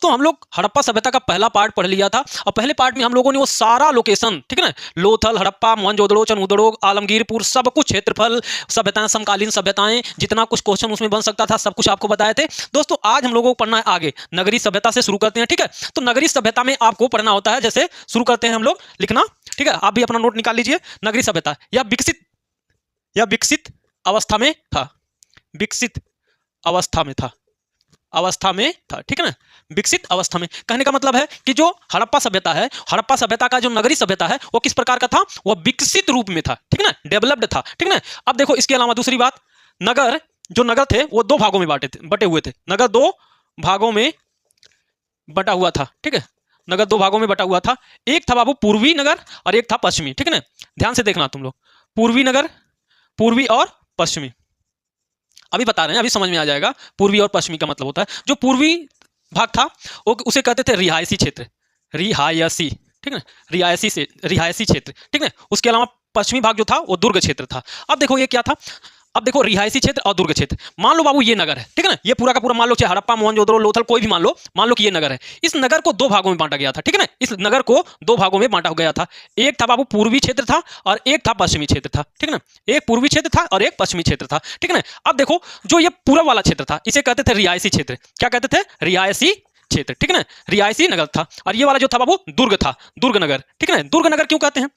दोस्तों हम लोग हड़प्पा सभ्यता का पहला पार्ट पढ़ लिया था और पहले पार्ट में हम लोगों ने वो सारा लोकेशन, ठीक है ना, लोथल, हड़प्पा, मोहनजोदड़ो, चंदुड़ो, आलमगीरपुर, सब कुछ क्षेत्रफल, सभ्यताएं, समकालीन सभ्यताएं, जितना कुछ क्वेश्चन उसमें बन सकता था सब कुछ आपको बताए थे। दोस्तों आज हम लोगों को पढ़ना है आगे, नगरीय सभ्यता से शुरू करते हैं। ठीक है, तो नगरीय सभ्यता में आपको पढ़ना होता है, जैसे शुरू करते हैं हम लोग लिखना। ठीक है, आप भी अपना नोट निकाल लीजिए। नगरीय सभ्यता या विकसित अवस्था में था, विकसित अवस्था में था, अवस्था में था। ठीक है ना, विकसित अवस्था में कहने का मतलब है कि जो हड़प्पा सभ्यता है, हड़प्पा सभ्यता का जो नगरीय सभ्यता है वो किस प्रकार का था, वो विकसित रूप में था। ठीक है ना, डेवलप्ड था। ठीक है ना, अब देखो इसके अलावा दूसरी बात, नगर, जो नगर थे वो दो भागों में बटे हुए थे। नगर दो भागों में बटा हुआ था। ठीक है, नगर दो भागों में बटा हुआ था। एक था बाबू पूर्वी नगर और एक था पश्चिमी। ठीक है ना, ध्यान से देखना तुम लोग, पूर्वी नगर, पूर्वी और पश्चिमी। अभी बता रहे हैं, अभी समझ में आ जाएगा। पूर्वी और पश्चिमी का मतलब होता है, जो पूर्वी भाग था वो उसे कहते थे रिहायशी क्षेत्र, रिहायशी। ठीक है, रिहायशी क्षेत्र। ठीक है, उसके अलावा पश्चिमी भाग जो था वो दुर्ग क्षेत्र था। अब देखो ये क्या था, अब देखो रिहायशी क्षेत्र और दुर्ग क्षेत्र। मान लो बाबू ये नगर है, ठीक है ना, ये पूरा का पूरा मान लो, चाहे हड़प्पा, मोहनजोदड़ो, लोथल, कोई भी मान लो कि ये नगर है। इस नगर को दो भागों में बांटा गया था। ठीक है ना, इस नगर को दो भागों में बांटा गया था। एक था बाबू पूर्वी क्षेत्र था और एक था पश्चिमी क्षेत्र था। ठीक है ना, एक पूर्वी क्षेत्र था और एक पश्चिमी क्षेत्र था। ठीक है ना, अब देखो जो ये पूर्व वाला क्षेत्र था इसे कहते थे रिहायशी क्षेत्र। क्या कहते थे, रिहायशी क्षेत्र। ठीक है ना, रिहायशी नगर था। और ये वाला जो था बाबू दुर्ग था, दुर्ग नगर। ठीक है ना, दुर्ग नगर क्यों कहते हैं,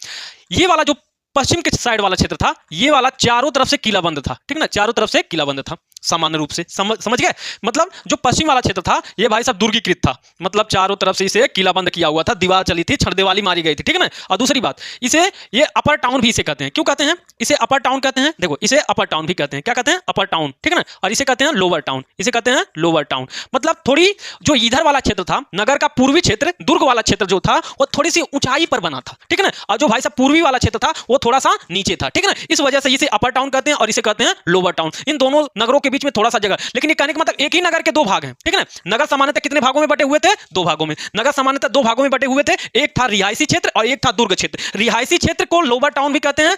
ये वाला जो पश्चिम के साइड वाला क्षेत्र था, ये वाला चारों तरफ से किलाबंद था। ठीक है ना, चारों तरफ से किलाबंद था। सामान्य रूप से समझ गए, मतलब जो पश्चिम वाला क्षेत्र था ये भाई साहब दुर्गीकृत था, मतलब चारों तरफ से इसे किलाबंद किया हुआ था, दीवार चली थी, छड़देवाली मारी गई थी। ठीक है ना, और दूसरी बात, इसे ये अपर टाउन भी इसे कहते हैं। क्यों कहते हैं इसे अपर टाउन कहते हैं, देखो इसे अपर टाउन भी कहते हैं। क्या कहते हैं, अपर टाउन। ठीक है ना, और इसे कहते हैं लोअर टाउन, इसे कहते हैं लोअर टाउन। मतलब थोड़ी जो इधर वाला क्षेत्र था, नगर का पूर्वी क्षेत्र, दुर्ग वाला क्षेत्र जो था वो थोड़ी सी ऊंचाई पर बना था। ठीक है ना, और जो भाई साहब पूर्वी वाला क्षेत्र था वो थोड़ा सा नीचे था। ठीक है ना, इस वजह से इसे अपर टाउन कहते हैं और इसे कहते हैं लोअर टाउन। इन दोनों नगरों के बीच में थोड़ा सा जगह, लेकिन ये कहने का मतलब एक ही नगर के दो भाग हैं। ठीक है ना, नगर सामान्यतः कितने भागों में बटे हुए थे, दो भागों में। नगर सामान्यतः दो भागों में बटे हुए थे, एक था रिहायशी क्षेत्र और एक था दुर्ग क्षेत्र। रिहायशी क्षेत्र को लोअर टाउन भी कहते हैं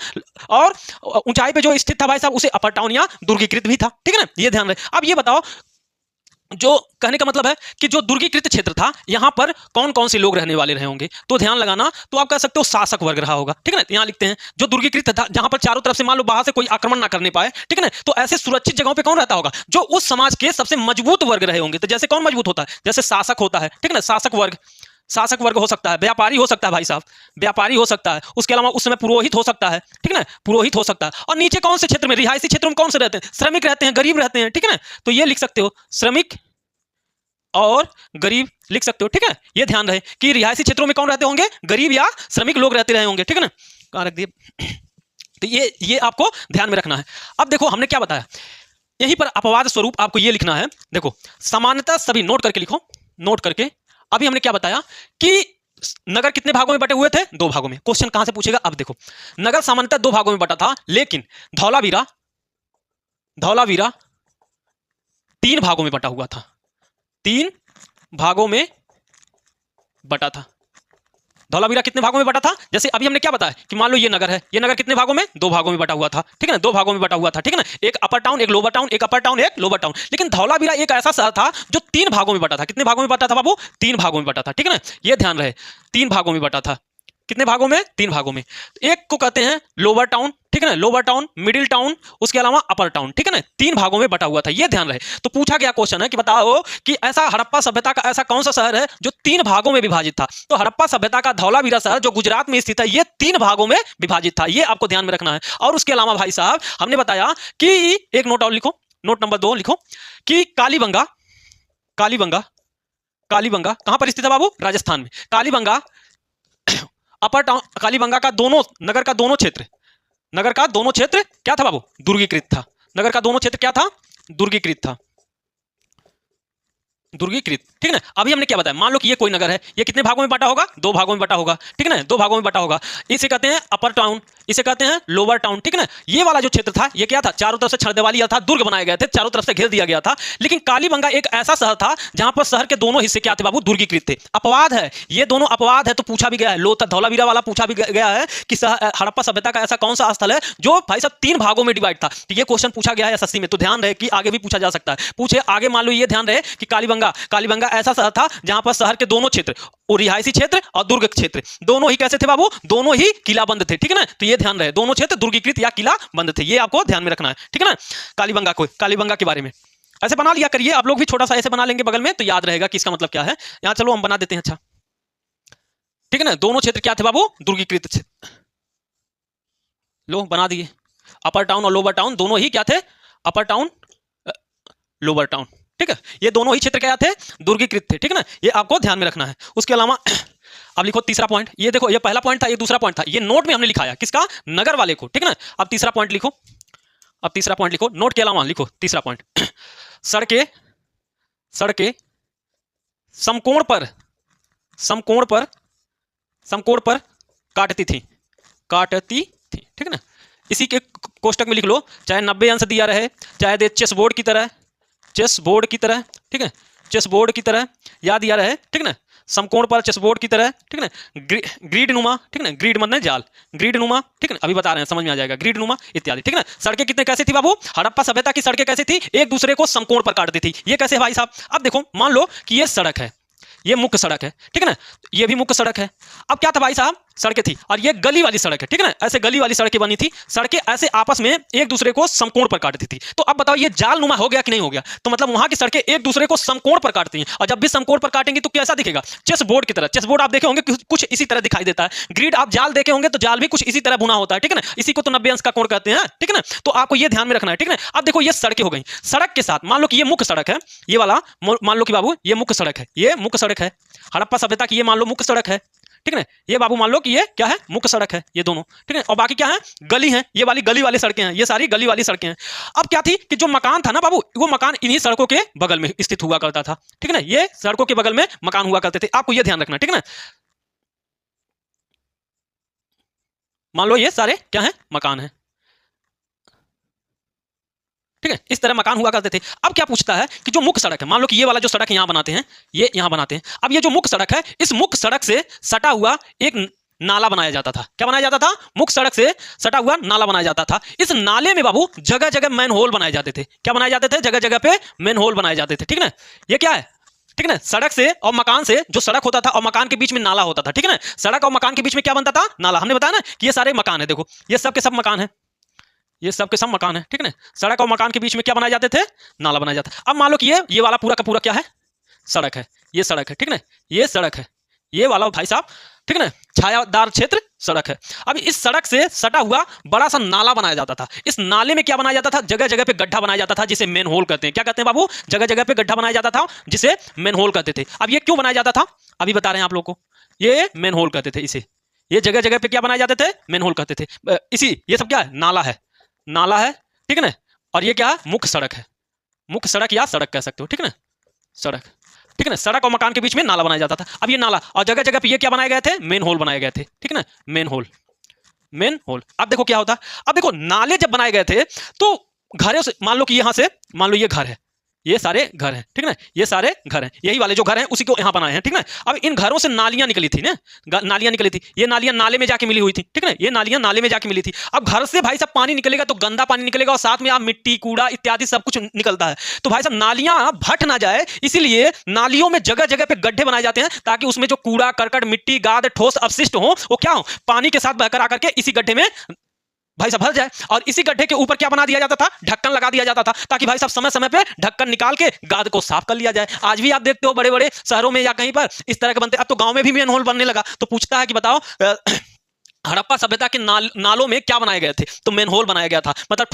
और ऊंचाई पे जो स्थित था भाई साहब उसे अपर टाउन या दुर्गीकृत भी था। ठीक है ना, ये ध्यान रहे। अब ये बताओ, जो कहने का मतलब है कि जो दुर्गीकृत क्षेत्र था यहां पर कौन कौन से लोग रहने वाले रहे होंगे, तो ध्यान लगाना। तो आप कह सकते हो शासक वर्ग रहा होगा। ठीक है ना, यहां लिखते हैं जो दुर्गीकृत था, जहां पर चारों तरफ से मान लो बाहर से कोई आक्रमण ना करने पाए। ठीक है ना, तो ऐसे सुरक्षित जगहों पे कौन रहता होगा, जो उस समाज के सबसे मजबूत वर्ग रहे होंगे। तो जैसे कौन मजबूत होता है, जैसे शासक होता है। ठीक है ना, शासक वर्ग हो सकता है, व्यापारी हो सकता है भाई साहब, व्यापारी हो सकता है। उसके अलावा उस समय पुरोहित हो सकता है। ठीक है ना, पुरोहित हो सकता है। और नीचे कौन से क्षेत्र में, रिहायशी क्षेत्रों में कौन से रहते हैं, श्रमिक रहते हैं, गरीब रहते हैं। ठीक है ना, तो ये लिख सकते हो, श्रमिक और गरीब लिख सकते हो। ठीक है, ये ध्यान रहे कि रिहायशी क्षेत्रों में कौन रहते होंगे, गरीब या श्रमिक लोग रहते रहे होंगे। ठीक है ना, कहां रख दिए, तो ये आपको ध्यान में रखना है। अब देखो हमने क्या बताया, यहीं पर अपवाद स्वरूप आपको ये लिखना है। देखो सामान्यतः सभी नोट करके लिखो, नोट करके। अभी हमने क्या बताया कि नगर कितने भागों में बटे हुए थे, दो भागों में। क्वेश्चन कहां से पूछेगा, अब देखो नगर सामान्यतः दो भागों में बटा था, लेकिन धौलावीरा तीन भागों में बटा हुआ था, तीन भागों में बटा था। धौलावीरा कितने भागों में बटा था, जैसे अभी हमने क्या बताया कि मान लो ये नगर है, ये नगर कितने भागों में, दो भागों में बटा हुआ था। ठीक है ना, दो भागों में बटा हुआ था। ठीक है ना, एक अपर टाउन एक लोअर टाउन, एक अपर टाउन एक लोअर टाउन। लेकिन धौलावीरा एक ऐसा शहर था जो तीन भागों में बटा था। कितने भागों में बटा था बाबू, तीन भागों में बटा था। ठीक है ना, ये ध्यान रहे, तीन भागों में बटा था। कितने भागों में, तीन भागों में। एक को कहते हैं लोअर टाउन। ठीक है ना, लोअर टाउन, मिडिल टाउन, उसके अलावा अपर टाउन। ठीक है ना, तीन भागों में बटा हुआ था, ये ध्यान रहे। तो पूछा गया क्वेश्चन है कि बताओ कि ऐसा हड़प्पा सभ्यता का ऐसा कौन सा शहर है जो तीन भागों में विभाजित था। तो हड़प्पा सभ्यता का धौलावीरा शहर जो गुजरात में स्थित है, ये तीन भागों में विभाजित था, ये आपको ध्यान में रखना है। और उसके अलावा भाई साहब हमने बताया कि एक नोट और लिखो, नोट नंबर 2 लिखो कि कालीबंगा कहां पर स्थित है बाबू, राजस्थान में। कालीबंगा अपर टाउन, कालीबंगा का दोनों नगर का दोनों क्षेत्र क्या था बाबू, दुर्गीकृत था। नगर का दोनों क्षेत्र क्या था, दुर्गीकृत था, दुर्गीकृत। ठीक है ना, अभी हमने क्या बताया, मान लो कि ये कोई नगर है, ये कितने भागों में बटा होगा, दो भागों में बटा होगा। ठीक है ना, दो भागों में बटा होगा। इसे कहते हैं अपर टाउन, इसे कहते हैं लोअर टाउन। ठीक है ना, ये वाला जो क्षेत्र था ये क्या था, चारों तरफ से छड़देवाली था, दुर्ग बनाए गए थे, चारों तरफ से घेर दिया गया था। लेकिन कालीबंगा एक ऐसा शहर था जहां पर शहर के दोनों हिस्से क्या थे बाबू, दुर्गीकृत थे। अपवाद है, ये दोनों अपवाद है। तो पूछा भी गया है, लोथल धौलावीरा वाला पूछा भी गया है कि हड़प्पा सभ्यता का ऐसा कौन सा स्थल है जो भाई साहब तीन भागों में डिवाइड था। तो ये क्वेश्चन पूछा गया है एसएससी में, तो ध्यान रहे कि आगे भी पूछा जा सकता है। पूछे आगे, मान लो ये ध्यान रहे कि कालीबंगा कालीबंगा ऐसा शहर था जहां पर शहर के दोनों क्षेत्र, रिहायशी क्षेत्र और दुर्ग क्षेत्र, दोनों ही कैसे थे बाबू, दोनों ही किलाबंद थे, ठीक है ना। तो ये ध्यान रहे, दोनों क्षेत्र दुर्गीकृत या किलाबंद थे, ये आपको ध्यान में रखना है, ठीक है ना। कालीबंगा के बारे में ऐसे बना लिया करिए, आप लोग भी छोटा सा ऐसे बना लेंगे बगल में, तो याद रहेगा कि इसका मतलब क्या है। यहाँ चलो हम बना देते हैं, अच्छा ठीक है ना। दोनों क्षेत्र क्या थे बाबू, दुर्गीकृत क्षेत्र, लो बना दिए। अपर टाउन और लोअर टाउन दोनों ही क्या थे, अपर टाउन लोअर टाउन, ठीक है। ये दोनों ही क्षेत्र क्या थे, दुर्गीकृत थे, ठीक है ना। ये आपको ध्यान में रखना है। उसके अलावा अब लिखो तीसरा पॉइंट, ये देखो ये पहला पॉइंट था, ये दूसरा पॉइंट था, ये नोट में हमने लिखाया किसका, नगर वाले को, ठीक है ना। अब तीसरा पॉइंट लिखो, अब तीसरा पॉइंट लिखो, नोट के अलावा लिखो तीसरा पॉइंट। सड़कें सड़कें समकोण पर समकोण पर समकोण पर काटती थी, ठीक है ना। इसी के कोष्टक में लिख लो, चाहे 90 अंश दिया रहे, चाहे दे चेस बोर्ड की तरह, ठीक है, चेस बोर्ड की तरह याद दिया रहे, ठीक है ना। समकोण पर चेस बोर्ड की तरह, ठीक है ना। ग्रीड नुमा, ठीक है ना, ग्रीड मतलब जाल, ग्रीड नुमा, ठीक है ना, अभी बता रहे हैं समझ में आ जाएगा, ग्रीड नुमा इत्यादि, ठीक है ना। सड़कें कितने कैसे थी बाबू, हड़प्पा सभ्यता की सड़कें कैसे थी, एक दूसरे को समकोण पर काटती थी। ये कैसे है भाई साहब, अब देखो मान लो कि ये सड़क है, ये मुख्य सड़क है, ठीक है ना, ये भी मुख्य सड़क है। अब क्या था भाई साहब, सड़कें थी और ये गली वाली सड़क है, ठीक है ना, ऐसे गली वाली सड़कें बनी थी, सड़कें ऐसे आपस में एक दूसरे को समकोण पर काटती थी। तो अब बताओ ये जाल नुमा हो गया कि नहीं हो गया, तो मतलब वहां की सड़कें एक दूसरे को समकोण पर काटती हैं, और जब भी समकोण पर काटेंगी तो कैसा दिखेगा, चेस बोर्ड की तरह। चेस बोर्ड आप देखे होंगे कुछ इसी तरह दिखाई देता है। ग्रिड आप जाल देखे होंगे तो जाल भी कुछ इसी तरह बुना होता है, ठीक है ना, इसी को तो 90 अंश का कोण कहते हैं, ठीक है ना। तो आपको ये ध्यान में रखना है, ठीक है ना। अब देखो ये सड़कें हो गई, सड़क के साथ मान लो कि ये मुख्य सड़क है, ये वाला मान लो कि बाबू ये मुख्य सड़क है, ये मुख्य सड़क है, हड़प्पा सभ्यता की ये मान लो मुख्य सड़क है, ठीक है ना। ये बाबू मान लो कि ये क्या है, मुख्य सड़क है, ये दोनों, ठीक है। और बाकी क्या है, गली है, ये वाली गली वाली सड़कें हैं, ये सारी गली वाली सड़कें हैं। अब क्या थी कि जो मकान था ना बाबू, वो मकान इन्हीं सड़कों के बगल में स्थित हुआ करता था, ठीक है ना। ये सड़कों के बगल में मकान हुआ करते थे, आपको ये ध्यान रखना, ठीक है ना। मान लो ये सारे क्या है, मकान है, ठीक है, इस तरह मकान हुआ करते थे। अब क्या पूछता है कि जो मुख्य सड़क है, मान लो कि ये वाला जो सड़क यहां बनाते हैं, ये यहां बनाते हैं, अब ये जो मुख्य सड़क है, इस मुख्य सड़क से सटा हुआ एक नाला बनाया जाता था। क्या बनाया जाता था, मुख्य सड़क से सटा हुआ नाला बनाया जाता था। इस नाले में बाबू जगह जगह मैन होल बनाए जाते थे। क्या बनाए जाते थे, जगह जगह पे मैन होल बनाए जाते थे, ठीक है ना। ये क्या है, ठीक है ना, सड़क से और मकान से, जो सड़क होता था और मकान के बीच में नाला होता था, ठीक है ना। सड़क और मकान के बीच में क्या बनता था, नाला। हमने बताया ना कि ये सारे मकान है, देखो ये सब के सब मकान है, ये सब के सब मकान है, ठीक है ना। सड़क और मकान के बीच में क्या बनाए जाते थे, नाला बनाया जाता। अब मान लो कि ये वाला पूरा का पूरा क्या है, सड़क है, ये सड़क है, ठीक है ना, ये सड़क है, ये वाला भाई साहब, ठीक है ना, छायादार क्षेत्र सड़क है। अब इस सड़क से सटा हुआ बड़ा सा नाला बनाया जाता था। इस नाले में क्या बनाया जाता था, जगह जगह पे गड्ढा बनाया जाता था, जिसे मेन होल कहते हैं। क्या कहते हैं बाबू, जगह जगह पे गड्ढा बनाया जाता था, जिसे मेन होल कहते थे। अब ये क्यों बनाया जाता था, अभी बता रहे हैं आप लोग को, ये मेन होल कहते थे इसे, ये जगह जगह पे क्या बनाए जाते थे, मेन होल कहते थे। इसी ये सब क्या है, नाला है, नाला है, ठीक है ना। और ये क्या है, मुख्य सड़क है, मुख्य सड़क या सड़क कह सकते हो, ठीक है ना, सड़क, ठीक है ना। सड़क और मकान के बीच में नाला बनाया जाता था। अब ये नाला और जगह जगह पे ये क्या बनाए गए थे, मेन होल बनाए गए थे, ठीक है ना, मेन होल, मेन होल। अब देखो क्या होता, अब देखो नाले जब बनाए गए थे तो घरों से, मान लो कि यहां से, मान लो ये घर है, ये सारे घर हैं, ठीक है ना, ये सारे घर हैं, यही वाले जो घर हैं उसी को यहाँ बनाए हैं, ठीक है ना। अब इन घरों से नालियां निकली थी ना, नालियां निकली थी, ये नालियां नाले में जाके मिली हुई थी, ठीक है ना, ये नालियां नाले में जाके मिली थी। अब घर से भाई साहब पानी निकलेगा तो गंदा पानी निकलेगा, और साथ में आप मिट्टी कूड़ा इत्यादि सब कुछ निकलता है। तो भाई साहब नालियां भट ना जाए, इसीलिए नालियों में जगह जगह पे गड्ढे बनाए जाते हैं, ताकि उसमें जो कूड़ा करकट मिट्टी गाद ठोस अपशिष्ट हो, वो क्या हो, पानी के साथ बहकर आकर के इसी गड्ढे में भाई साहब भर जाए। और इसी गड्ढे के ऊपर क्या बना दिया जाता था, ढक्कन लगा दिया जाता था, ताकि भाई साहब समय समय पे ढक्कन निकाल के गाद को साफ कर लिया जाए। आज भी आप देखते हो बड़े बड़े शहरों में या कहीं पर इस तरह के बनते। अब तो गांव में भी मेन होल बनने लगा। तो पूछता है कि बताओ हड़प्पा सभ्यता के नालों में क्या बनाए गए थे, तो मेन होल बनाया गया था। मतलब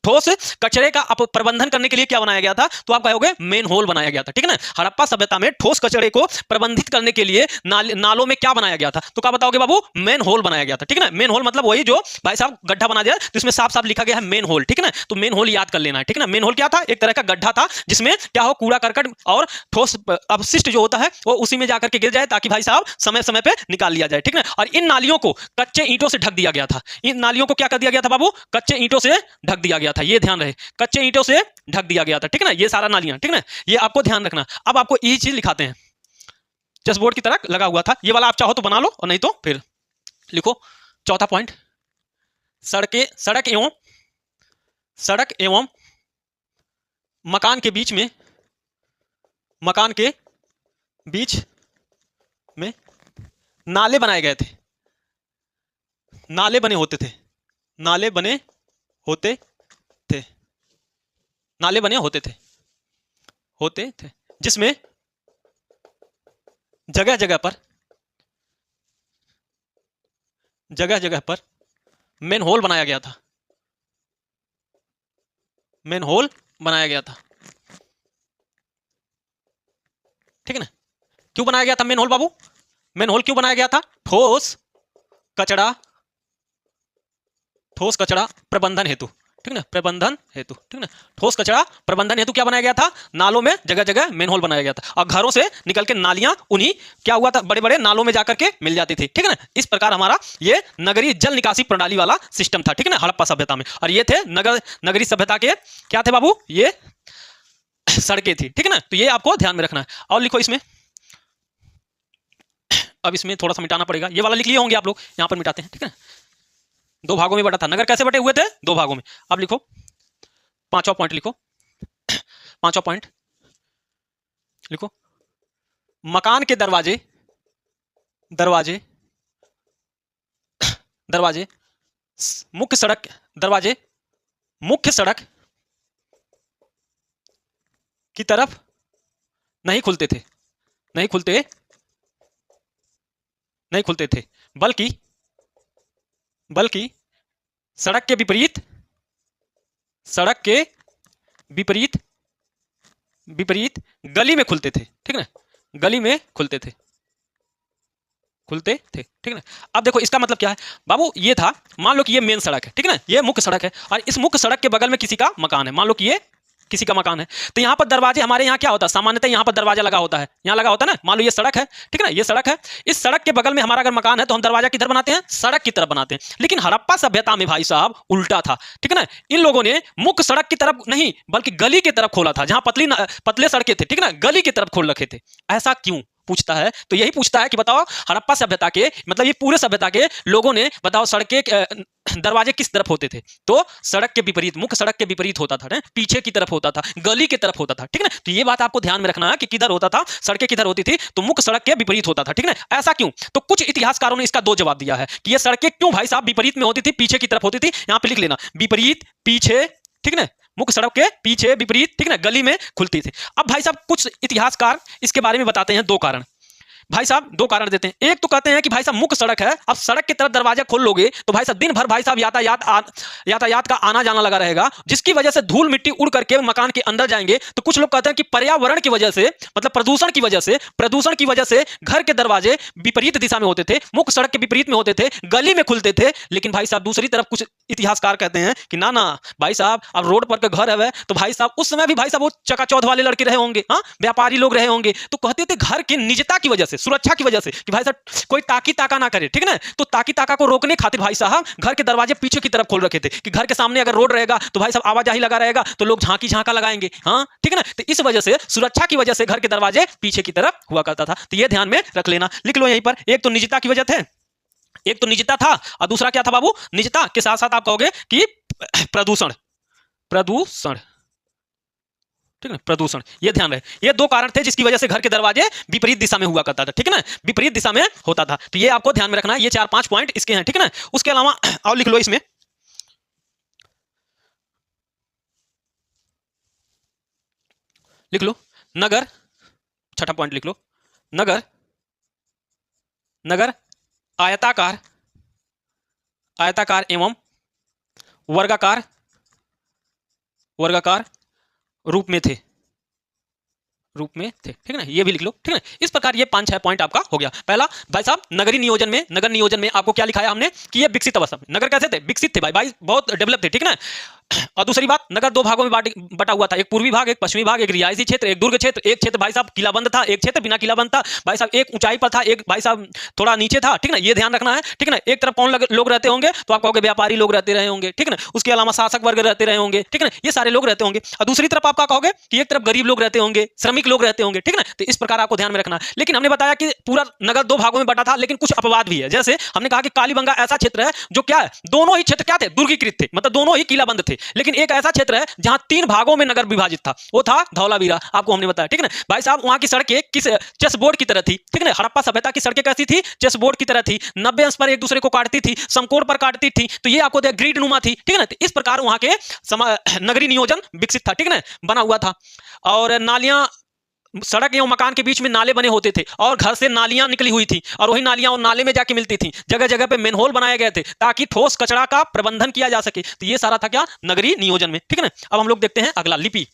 ठोस कचरे का प्रबंधन करने के लिए क्या बनाया गया था, तो आप कहोगे मेन होल बनाया गया था, ठीक है ना। हड़प्पा सभ्यता में ठोस कचरे को प्रबंधित करने के लिए नालों में क्या बनाया गया था, तो क्या बताओगे बाबू, मेन होल बनाया गया था, ठीक है ना। मेन होल मतलब वही जो भाई साहब गड्ढा बना दिया, जिसमें साफ साफ लिखा गया है मेन होल, ठीक है ना। तो मेन होल याद कर लेना है, ठीक है ना। मेन होल क्या था, एक तरह का गड्ढा था, जिसमें क्या हो, कूड़ा करकट और ठोस अपशिष्ट जो होता है वो उसी में जाकर के गिर जाए, ताकि भाई साहब समय समय पे निकाल लिया जाए, ठीक है ना। और इन नालियों को कच्चे ईंटों से ढक दिया गया था। इन नालियों को क्या कर दिया गया था बाबू, कच्चे ईंटों से ढक दिया गया था। ये ध्यान रहे, कच्चे ईंटों से ढक दिया गया था, ठीक है ना। ये सारा नालियां, ठीक है ना, ये आपको ध्यान रखना। अब आपको यही चीज लिखाते हैं, चेसबोर्ड की तरह लगा हुआ था। ये वाला आप चाहो तो बना लो, और नहीं तो फिर लिखो चौथा पॉइंट, सड़क एवं मकान के बीच में मकान के बीच में नाले बनाए गए थे, नाले बने होते थे, नाले बने होते थे, नाले बने होते थे, होते थे, जिसमें जगह जगह पर, जगह जगह पर मेन होल बनाया गया था, मेन होल बनाया गया था। ठीक है ना? क्यों बनाया गया था मेन होल बाबू? मेन होल क्यों बनाया गया था? ठोस कचरा, ठोस कचरा प्रबंधन हेतु। ठीक ना? प्रबंधन हेतु। ठीक ना? ठोस कचरा प्रबंधन हेतु क्या बनाया गया था? नालों में जगह जगह मेन होल बनाया गया था, और घरों से निकल के नालियां उन्हीं क्या हुआ था, बड़े बड़े नालों में जाकर के मिल जाती थी। ठीक है ना? इस प्रकार हमारा ये नगरीय जल निकासी प्रणाली वाला सिस्टम था। ठीक है ना? हड़प्पा सभ्यता में। और ये थे नगरीय सभ्यता के क्या थे बाबू? ये सड़कें थी। ठीक है ना? तो ये आपको ध्यान में रखना है। और लिखो इसमें, अब इसमें थोड़ा सा मिटाना पड़ेगा, ये वाला लिख लिए होंगे आप लोग, यहां पर मिटाते हैं। ठीक है? दो भागों में बटा था। नगर कैसे बटे हुए थे? दो भागों में। अब लिखो पांचवा पॉइंट, लिखो पांचवा पॉइंट लिखो, मकान के दरवाजे, दरवाजे, दरवाजे मुख्य सड़क, दरवाजे मुख्य सड़क की तरफ नहीं खुलते थे, नहीं खुलते, नहीं खुलते थे, बल्कि बल्कि सड़क के विपरीत, सड़क के विपरीत, विपरीत गली में खुलते थे। ठीक है ना? गली में खुलते थे, खुलते थे। ठीक है ना? अब देखो इसका मतलब क्या है बाबू? ये था, मान लो कि ये मेन सड़क है। ठीक है ना? ये मुख्य सड़क है, और इस मुख्य सड़क के बगल में किसी का मकान है। मान लो कि ये किसी का मकान है, तो यहाँ पर दरवाजे, हमारे यहाँ क्या होता है सामान्यतः, यहाँ पर दरवाजा लगा होता है, यहाँ लगा होता है ना। मान लो ये सड़क है, ठीक है ना? ये सड़क है, इस सड़क के बगल में हमारा अगर मकान है तो हम दरवाजा किधर बनाते हैं? सड़क की तरफ बनाते हैं। लेकिन हड़प्पा सभ्यता में भाई साहब उल्टा था। ठीक है ना? इन लोगों ने मुख्य सड़क की तरफ नहीं, बल्कि गली की तरफ खोला था, जहां पतले सड़कें थे। ठीक है ना? गली की तरफ खोल रखे थे। ऐसा क्यों पूछता है? तो यही पूछता है कि बताओ हड़प्पा सभ्यता के, मतलब ये पूरे सभ्यता के लोगों ने, बताओ सड़कें, दरवाजे किस तरफ होते थे? तो सड़क के विपरीत, मुख्य सड़क के विपरीत होता था, पीछे की तरफ होता था, गली की तरफ होता था। ठीक है ना? तो ये बात आपको ध्यान में रखना है कि किधर होता था, सड़कें किधर होती थी, तो मुख्य सड़क के विपरीत होता था। ठीक है ना? ऐसा क्यों? तो कुछ इतिहासकारों ने इसका दो जवाब दिया है कि ये सड़कें क्यों भाई साहब विपरीत में होती थी, पीछे की तरफ होती थी। यहां पे लिख लेना, विपरीत, पीछे। ठीक है ना? मुख्य सड़क के पीछे, विपरीत। ठीक है ना? गली में खुलती थी। अब भाई साहब कुछ इतिहासकार इसके बारे में बताते हैं दो कारण। भाई साहब दो कारण देते हैं। एक तो कहते हैं कि भाई साहब मुख्य सड़क है, अब सड़क की तरफ दरवाजा खोल लोगे तो भाई साहब दिन भर भाई साहब यातायात का आना जाना लगा रहेगा, जिसकी वजह से धूल मिट्टी उड़ करके मकान के अंदर जाएंगे। तो कुछ लोग कहते हैं कि पर्यावरण की वजह से, मतलब प्रदूषण की वजह से घर के दरवाजे विपरीत दिशा में होते थे, मुख्य सड़क के विपरीत में होते थे, गली में खुलते थे। लेकिन भाई साहब दूसरी तरफ कुछ इतिहासकार कहते हैं कि ना ना भाई साहब, अब रोड पर का घर है तो भाई साहब उस समय भी भाई साहब वो चकाचौंध वाले लड़के रहे होंगे, हाँ, व्यापारी लोग रहे होंगे। तो कहते थे घर की निजता की वजह से, सुरक्षा की वजह से, कि भाई साहब कोई ताकी ताका ना करे। ठीक है ना? तो ताकी ताका को रोकने खातिर भाई साहब घर के दरवाजे पीछे की तरफ खोल रखे थे कि घर के सामने अगर रोड रहेगा तो भाई साहब आवाजाही लगा रहेगा, तो लोग झांकी झांका लगाएंगे। हाँ, ठीक है ना? तो इस वजह से, सुरक्षा की वजह से घर के दरवाजे पीछे की तरफ हुआ करता था। तो ये ध्यान में रख लेना, लिख लो यहीं पर। एक तो निजता की वजह थे, एक तो निजता था, और दूसरा क्या था बाबू? निजता के साथ साथ आप कहोगे कि प्रदूषण, प्रदूषण। ठीक है? प्रदूषण। ये ध्यान रहे, ये दो कारण थे जिसकी वजह से घर के दरवाजे विपरीत दिशा में हुआ करता था। ठीक है ना? विपरीत दिशा में होता था। तो ये आपको ध्यान में रखना है, ये 4-5 पॉइंट इसके हैं। ठीक है ना? उसके अलावा और लिख लो इसमें, लिख लो नगर, छठा पॉइंट लिख लो, नगर, नगर आयताकार, आयताकार एवं वर्गाकार, वर्गाकार रूप में थे, रूप में थे। ठीक है ना? ये भी लिख लो। ठीक है ना? इस प्रकार ये 5-6 पॉइंट आपका हो गया। पहला भाई साहब नगरीय नियोजन में, नगर नियोजन में आपको क्या लिखाया हमने कि ये विकसित अवस्था में, नगर कैसे थे? विकसित थे भाई, बहुत डेवलप थे। ठीक है ना? और दूसरी बात, नगर दो भागों में बटा हुआ था, एक पूर्वी भाग, एक पश्चिमी भाग, एक रियायती क्षेत्र, एक दुर्ग क्षेत्र, एक क्षेत्र भाई साहब किलाबंद था, एक क्षेत्र बिना किलाबंद था भाई साहब, एक ऊंचाई पर था, एक भाई साहब थोड़ा नीचे था। ठीक है ना? ये ध्यान रखना है। ठीक है ना? एक तरफ कौन लोग रहते होंगे? तो आप कहोगे व्यापारी लोग रहते रहे होंगे। ठीक है ना? उसके अलावा शासक वर्ग रहते रहे होंगे। ठीक है ना? ये सारे लोग रहते होंगे। और दूसरी तरफ आप क्या कहोगे कि एक तरफ गरीब लोग रहते होंगे, श्रमिक लोग रहते होंगे। ठीक है ना? तो इस प्रकार आपको ध्यान में रखना है। लेकिन हमने बताया कि पूरा नगर दो भागों में बटा था, लेकिन कुछ अपवाद भी है। जैसे हमने कहा कि कालीबंगा ऐसा क्षेत्र है जो क्या है, दोनों ही क्षेत्र क्या थे? दुर्गीकृत थे, मतलब दोनों ही किलाबंद थे। लेकिन एक ऐसा क्षेत्र है जहां 3 भागों में नगर विभाजित था, वो था धौलावीरा, आपको हमने बताया, ठीक है ना भाई साहब। वहां की सड़कें किस चेस बोर्ड की तरह थी, ठीक है ना। हड़प्पा सभ्यता की सड़कें कैसी थी, चेस बोर्ड की तरह थी, 90 अंश पर एक दूसरे को काटती थी, समकोण पर काटती थी, तो ये आपको ग्रिड नुमा थी, ठीक है ना। तो इस प्रकार वहां के नगरीय नियोजन विकसित था, ठीक है ना, बना हुआ था। और नालियां, सड़क एवं मकान के बीच में नाले बने होते थे और घर से नालियां निकली हुई थी और वही नालियां और नाले में जाके मिलती थी। जगह जगह पे मेनहोल बनाए गए थे ताकि ठोस कचरा का प्रबंधन किया जा सके। तो ये सारा था क्या, नगरीय नियोजन में, ठीक है ना। अब हम लोग देखते हैं अगला, लिपि।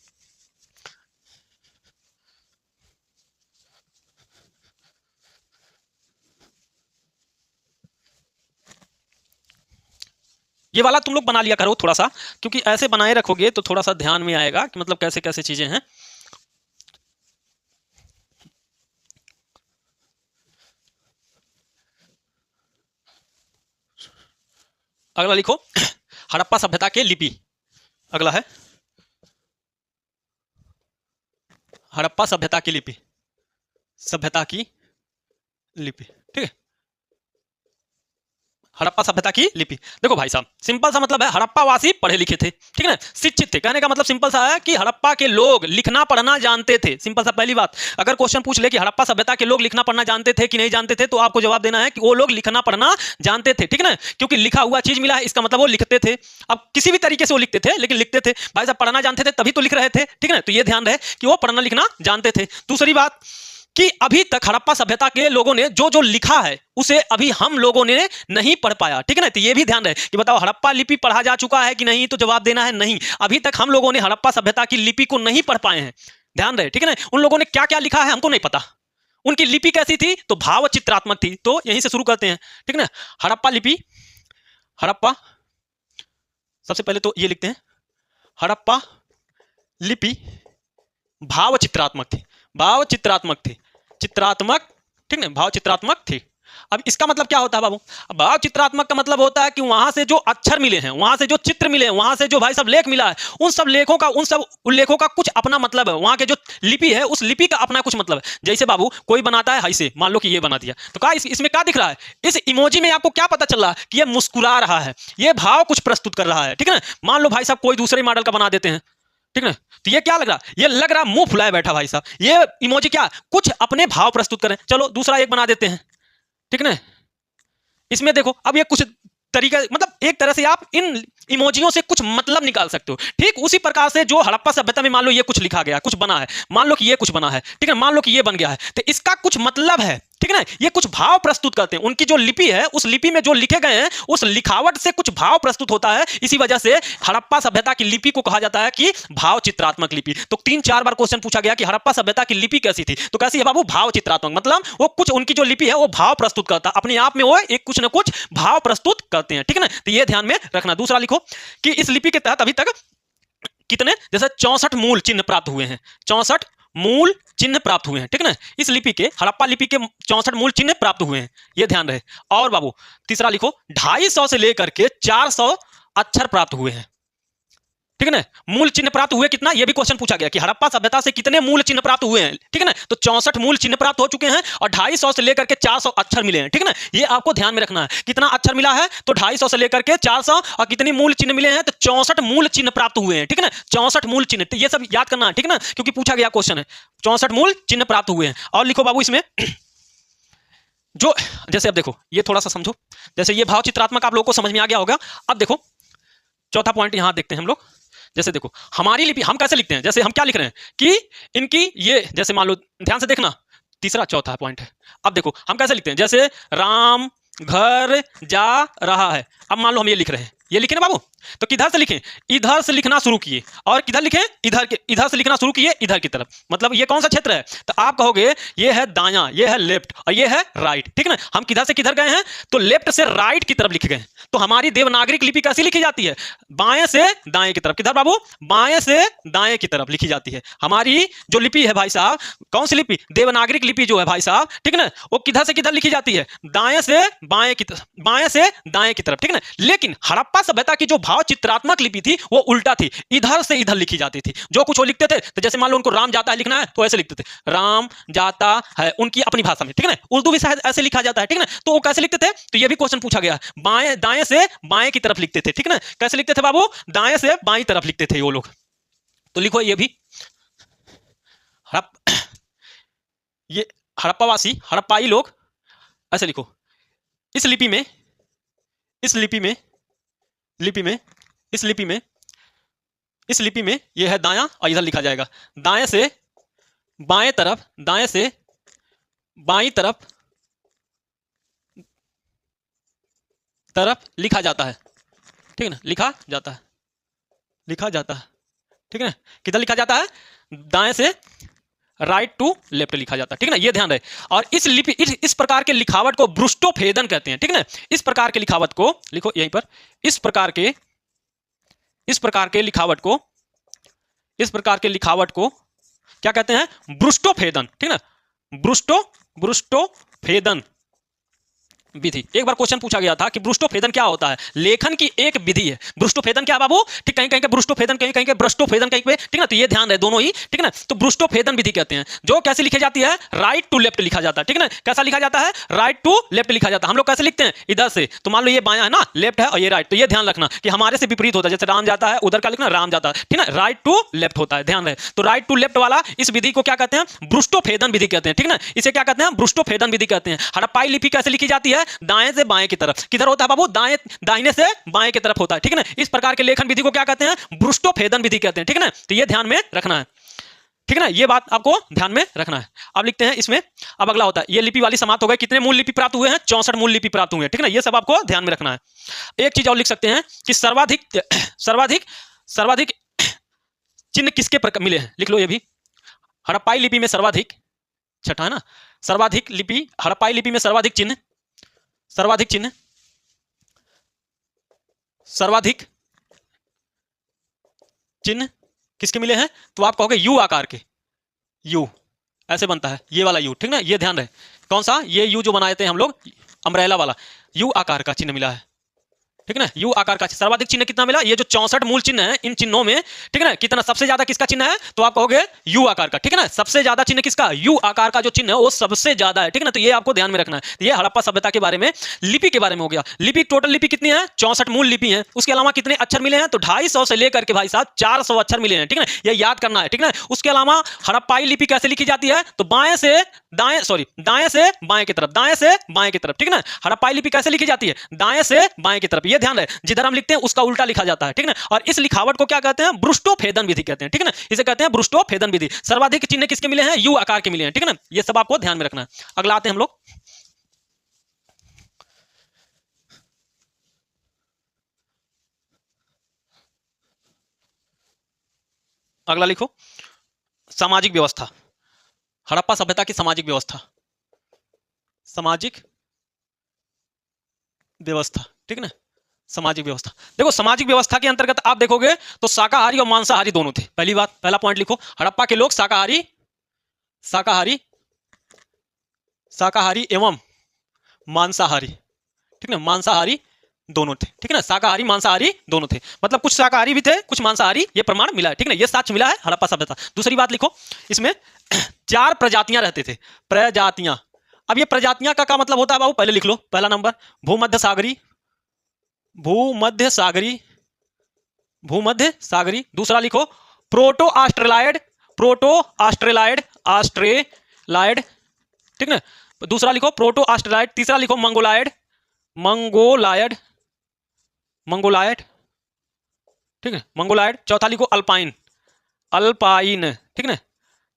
ये वाला तुम लोग बना लिया करो थोड़ा सा, क्योंकि ऐसे बनाए रखोगे तो थोड़ा सा ध्यान में आएगा कि मतलब कैसे कैसे चीजें हैं। अगला लिखो, हड़प्पा सभ्यता के लिपि। अगला है हड़प्पा सभ्यता की लिपि, सभ्यता की लिपि, ठीक है। हड़प्पा सभ्यता की लिपि, देखो भाई साहब, सिंपल सा मतलब है हड़प्पा वासी पढ़े लिखे थे, ठीक है ना, शिक्षित थे। कहने का मतलब सिंपल सा है कि हड़प्पा के लोग लिखना पढ़ना जानते थे। सिंपल सा पहली बात, अगर क्वेश्चन पूछ ले कि हड़प्पा सभ्यता के लोग लिखना पढ़ना जानते थे कि नहीं जानते थे, तो आपको जवाब देना है कि वो लोग लिखना पढ़ना जानते थे, ठीक है ना, क्योंकि लिखा हुआ चीज मिला है, इसका मतलब वो लिखते थे। अब किसी भी तरीके से वो लिखते थे, लेकिन लिखते थे। भाई साहब पढ़ना जानते थे तभी तो लिख रहे थे, ठीक है ना, तो ये ध्यान रहे कि वो पढ़ना लिखना जानते थे। दूसरी बात कि अभी तक हड़प्पा सभ्यता के लोगों ने जो जो लिखा है उसे अभी हम लोगों ने नहीं पढ़ पाया, ठीक है ना। तो ये भी ध्यान रहे कि बताओ हड़प्पा लिपि पढ़ा जा चुका है कि नहीं, तो जवाब देना है नहीं। अभी तक हम लोगों ने हड़प्पा सभ्यता की लिपि को नहीं पढ़ पाए हैं, ध्यान रहे, ठीक है ना। उन लोगों ने क्या क्या लिखा है हमको नहीं पता, उनकी लिपि कैसी थी, तो भाव चित्रात्मक थी। तो यहीं से शुरू करते हैं, ठीक है ना। हड़प्पा लिपि, हड़प्पा, सबसे पहले तो ये लिखते हैं, हड़प्पा लिपि भाव चित्रात्मक थी, भाव चित्रात्मक थी, चित्रात्मक, ठीक है, भाव चित्रात्मक थी। अब इसका मतलब क्या होता है बाबू, भाव चित्रात्मक का मतलब होता है कि वहां से जो अक्षर मिले हैं, वहां से जो चित्र मिले हैं, वहां से जो भाई सब लेख मिला है, उन सब लेखों का, उन सब उल्लेखों का कुछ अपना मतलब है। वहां के जो लिपि है उस लिपि का अपना कुछ मतलब है। जैसे बाबू कोई बनाता है ऐसे, मान लो कि ये बना दिया, तो क्या इसमें क्या दिख रहा है, इस इमोजी में आपको क्या पता चल रहा है कि ये मुस्कुरा रहा है, ये भाव कुछ प्रस्तुत कर रहा है, ठीक है ना। मान लो भाई साहब कोई दूसरे मॉडल का बना देते हैं, ठीक है, तो ये क्या लग रहा, ये लग रहा मुंह फुलाए बैठा भाई साहब। ये इमोजी क्या कुछ अपने भाव प्रस्तुत करें। चलो दूसरा एक बना देते हैं, ठीक है ना। इसमें देखो अब ये कुछ तरीका, मतलब एक तरह से आप इन इमोजियों से कुछ मतलब निकाल सकते हो। ठीक उसी प्रकार से जो हड़प्पा सभ्यता में मान लो ये कुछ लिखा गया, कुछ बना है, मान लो कि ये कुछ बना है, ठीक है, मान लो कि ये बन गया है, तो इसका कुछ मतलब है, ठीक है ना। ये कुछ भाव प्रस्तुत करते हैं। उनकी जो लिपि है उस लिपि में जो लिखे गए हैं उस लिखावट से कुछ भाव प्रस्तुत होता है। इसी वजह से हड़प्पा सभ्यता की लिपि को कहा जाता है कि भाव चित्रात्मक लिपि। तो 3-4 बार क्वेश्चन पूछा गया कि हड़प्पा सभ्यता की लिपि कैसी थी, तो कैसी है बाबू, भाव चित्रात्मक, मतलब वो कुछ, उनकी जो लिपि है वो भाव प्रस्तुत करता है, अपने आप में वो एक कुछ ना कुछ भाव प्रस्तुत करते हैं, ठीक है ना। तो ये ध्यान में रखना। दूसरा लिखो कि इस लिपि के तहत अभी तक कितने, जैसे 64 मूल चिन्ह प्राप्त हुए हैं, 64 मूल चिन्ह प्राप्त हुए हैं, ठीक है ना। इस लिपि के, हड़प्पा लिपि के 64 मूल चिन्ह प्राप्त हुए हैं, ये ध्यान रहे। और बाबू तीसरा लिखो 250 से लेकर के 400 अक्षर प्राप्त हुए हैं, ठीक है ना। मूल चिन्ह प्राप्त हुए कितना, ये भी क्वेश्चन पूछा गया कि हड़प्पा सभ्यता से कितने मूल चिन्ह प्राप्त हुए हैं, ठीक है ना। तो 64 मूल चिन्ह प्राप्त हो चुके हैं और 250 से लेकर के 400 अक्षर मिले हैं, ठीक है ना। ये आपको ध्यान में रखना है, कितना अक्षर मिला है, तो 250 से लेकर के 400, और कितनी मूल चिन्ह मिले हैं, तो 64 मूल चिन्ह प्राप्त हुए हैं, ठीक है ना। 64 मूल चिन्ह, तो ये सब याद करना है, ठीक है ना, क्योंकि पूछा गया क्वेश्चन है। 64 मूल चिन्ह प्राप्त हुए हैं। और लिखो बाबू इसमें जो, जैसे अब देखो ये थोड़ा सा समझो, जैसे ये भाव चित्रात्मक आप लोगों को समझ में आ गया होगा। अब देखो चौथा पॉइंट यहां देखते हैं हम लोग। जैसे देखो हमारी लिपि हम कैसे लिखते हैं, जैसे हम क्या लिख रहे हैं कि इनकी ये, जैसे मान लो ध्यान से देखना, तीसरा चौथा पॉइंट है। अब देखो हम कैसे लिखते हैं, जैसे राम घर जा रहा है। अब मान लो हम ये लिख रहे हैं, ये लिखे ना बाबू, तो किधर से लिखें, इधर से लिखना शुरू किए, और किधर लिखें, इधर से लिखना शुरू किए इधर की तरफ। मतलब ये कौन सा क्षेत्र है, तो आप कहोगे ये है दायां, ये है लेफ्ट और ये है राइट, ठीक है ना। हम किधर से किधर गए हैं, तो लेफ्ट से राइट की तरफ लिख गए। तो हमारी देवनागरिक लिपि कैसी लिखी जाती है, बाएं से दाएं की तरफ। किधर बाबू, बाएं से दाएं की तरफ लिखी जाती है। हमारी जो लिपि है भाई साहब, कौन सी लिपि, देवनागरिक लिपि जो है भाई साहब, ठीक है ना, वो किधर से किधर लिखी जाती है, दाएं से बाएं की तरफ, बाएं से दाएं की तरफ, ठीक है ना। लेकिन हड़प्पा सभ्यता की जो भाव चित्रात्मक लिपि थी वो उल्टा थी, इधर से इधर लिखी जाती थी। जो कुछ वो लिखते थे, तो जैसे मान लो उनको राम जाता है लिखना है तो ऐसे लिखते थे, राम जाता है, उनकी अपनी भाषा में, ठीक है ना। उर्दू भी शायद ऐसे लिखा जाता है, ठीक है ना। तो वो कैसे लिखते थे, तो ये भी क्वेश्चन पूछा गया, बाएं दाएं दाएं से बाएं की तरफ लिखते थे, ठीक ना। कैसे लिखते थे बाबू? दाएं से बाएं तरफ लिखते थे वो लोग। तो लिखो ये भी हड़प ये हड़प्पावासी, हड़प्पाई लोग ऐसे लिखो। इस लिपि में इस लिपि में लिपि में इस लिपि में इस लिपि में ये है दायां और इधर लिखा जाएगा दाएं से बाएं तरफ, दाएं से बाईं तरफ लिखा जाता है, ठीक है ना। लिखा जाता है, लिखा जाता है, ठीक है ना। किधर लिखा जाता है? दाएं से राइट टू लेफ्ट लिखा जाता है, ठीक है ना। ये ध्यान रहे। और इस लिपि इस प्रकार के लिखावट को ब्रुष्टोभेदन कहते हैं, ठीक है ना। इस प्रकार के लिखावट को लिखो यहीं पर। इस प्रकार के लिखावट को क्या कहते हैं? ब्रुष्टोभेदन, ठीक है ना। ब्रुष्टोभेदन विधि। एक बार क्वेश्चन पूछा गया था कि ब्रुष्टोभेदन क्या होता है? लेखन की एक विधि है। ब्रुष्टोभेदन क्या बाबू? ठीक, कहीं कहीं के ब्रुष्टोभेदन, कहीं कहीं के ब्रष्टोभेदन, कहीं पे, ठीक ना। तो ये ध्यान रहे दोनों ही, ठीक ना। तो ब्रुष्टोभेदन विधि कहते हैं जो कैसे लिखी जाती है? राइट टू लेफ्ट लिखा जाता है, ठीक ना। कैसा लिखा जाता है? राइट टू लेफ्ट लिखा जाता है। हम लोग कैसे लिखते हैं? इधर से। तो मान लो ये बायां है ना, लेफ्ट है, और ये राइट। तो ये ध्यान रखना कि हमारे से विपरीत होता है। जैसे राम जाता है उधर का लिखना राम जाता है, ठीक ना। राइट टू लेफ्ट होता है, ध्यान रहे। तो राइट टू लेफ्ट वाला इस विधि को क्या कहते हैं? ब्रुष्टोभेदन विधि कहते हैं, ठीक ना। इसे क्या कहते हैं? ब्रुष्टोभेदन विधि कहते हैं। हड़प्पाई लिपि कैसे लिखी जाती है? दाएं से बाएं की तरफ। किधर होता है बाबू? दाहिने से बाएं की तरफ होता है, ठीक है ना। इस प्रकार के लेखन विधि को क्या कहते हैं? ब्रुष्टोभेदन विधि कहते हैं, ठीक है ना। तो ये ध्यान में रखना है, ठीक है ना। ये बात आपको ध्यान में रखना है। अब लिखते हैं इसमें। अब अगला होता है, ये लिपि वाली समाप्त हो गई। कितने मूल लिपि प्राप्त हुए हैं? 64 मूल लिपि प्राप्त हुए हैं, ठीक है ना। ये सब आपको ध्यान में रखना है। एक चीज और लिख सकते हैं कि सर्वाधिक चिन्ह किसके मिले हैं? लिख लो ये भी। हड़प्पाई लिपि में सर्वाधिक, छठा है ना, सर्वाधिक लिपि, हड़प्पाई लिपि में सर्वाधिक चिन्ह किसके मिले हैं? तो आप कहोगे यू आकार के। यू ऐसे बनता है, ये वाला यू, ठीक ना। ये ध्यान रहे। कौन सा? ये यू जो बनाए थे हम लोग, अम्ब्रेला वाला यू आकार का चिन्ह मिला है, ठीक है ना। यू आकार का सर्वाधिक चिन्ह कितना मिला? ये जो 64 मूल चिन्ह है, इन चिन्हों में, ठीक है ना, कितना सबसे ज्यादा किसका चिन्ह है? तो आप कहोगे यू आकार का, ठीक है ना। सबसे ज्यादा चिन्ह किसका? यू आकार का जो चिन्ह है वो सबसे ज्यादा है, ठीक है ना। तो ये आपको ध्यान में रखना है। तो ये हड़प्पा सभ्यता के बारे में, लिपि के बारे में हो गया। लिपि, टोटल लिपि कितनी है? 64 मूल लिपि है। उसके अलावा कितने अक्षर मिले हैं? तो 250 से लेकर के भाई साहब 400 अक्षर मिले हैं, ठीक है ना। ये याद करना है, ठीक है ना। उसके अलावा हड़प्पाई लिपि कैसे लिखी जाती है? तो दाएं से बाएं की तरफ, दाएं से बाएं की तरफ, ठीक है ना। हड़प्पाई लिपि कैसे लिखी जाती है? दाएं से बाएं की तरफ। ये ध्यान रहे, जिधर हम लिखते हैं उसका उल्टा लिखा जाता है, ठीक है ना। और इस लिखावट को क्या कहते हैं? ब्रुष्टोभेदन विधि कहते हैं, ठीक है ना। इसे कहते हैं ब्रुष्टोभेदन विधि। सर्वाधिक चिन्ह किसके मिले हैं? यू आकार के मिले हैं, ठीक है ना। ये सब आपको ध्यान में रखना है। अगला आते हैं हम लोग। अगला लिखो, सामाजिक व्यवस्था। हड़प्पा सभ्यता की सामाजिक व्यवस्था, ठीक है ना। सामाजिक व्यवस्था, देखो सामाजिक व्यवस्था के अंतर्गत आप देखोगे तो शाकाहारी और मांसाहारी दोनों थे। पहली बात, पहला पॉइंट लिखो, हड़प्पा के लोग शाकाहारी एवं मांसाहारी, ठीक है, मांसाहारी दोनों थे, ठीक है ना। शाकाहारी मांसाहारी दोनों थे, मतलब कुछ शाकाहारी भी थे, कुछ मांसाहारी। ये प्रमाण मिला है, ठीक है ना। ये साक्ष्य मिला है हड़प्पा सभ्यता। दूसरी बात लिखो, इसमें 4 प्रजातियां रहते थे। प्रजातियां, अब ये प्रजातियां का क्या मतलब होता है बाबू? पहले लिख लो। पहला नंबर भूमध्य सागरी। दूसरा लिखो प्रोटो ऑस्ट्रेलाइड, ठीक है। दूसरा लिखो प्रोटो ऑस्ट्रेलाइड। तीसरा लिखो मंगोलायड, ठीक है, मंगोलायड। चौथा लिखो अल्पाइन, ठीक है ना।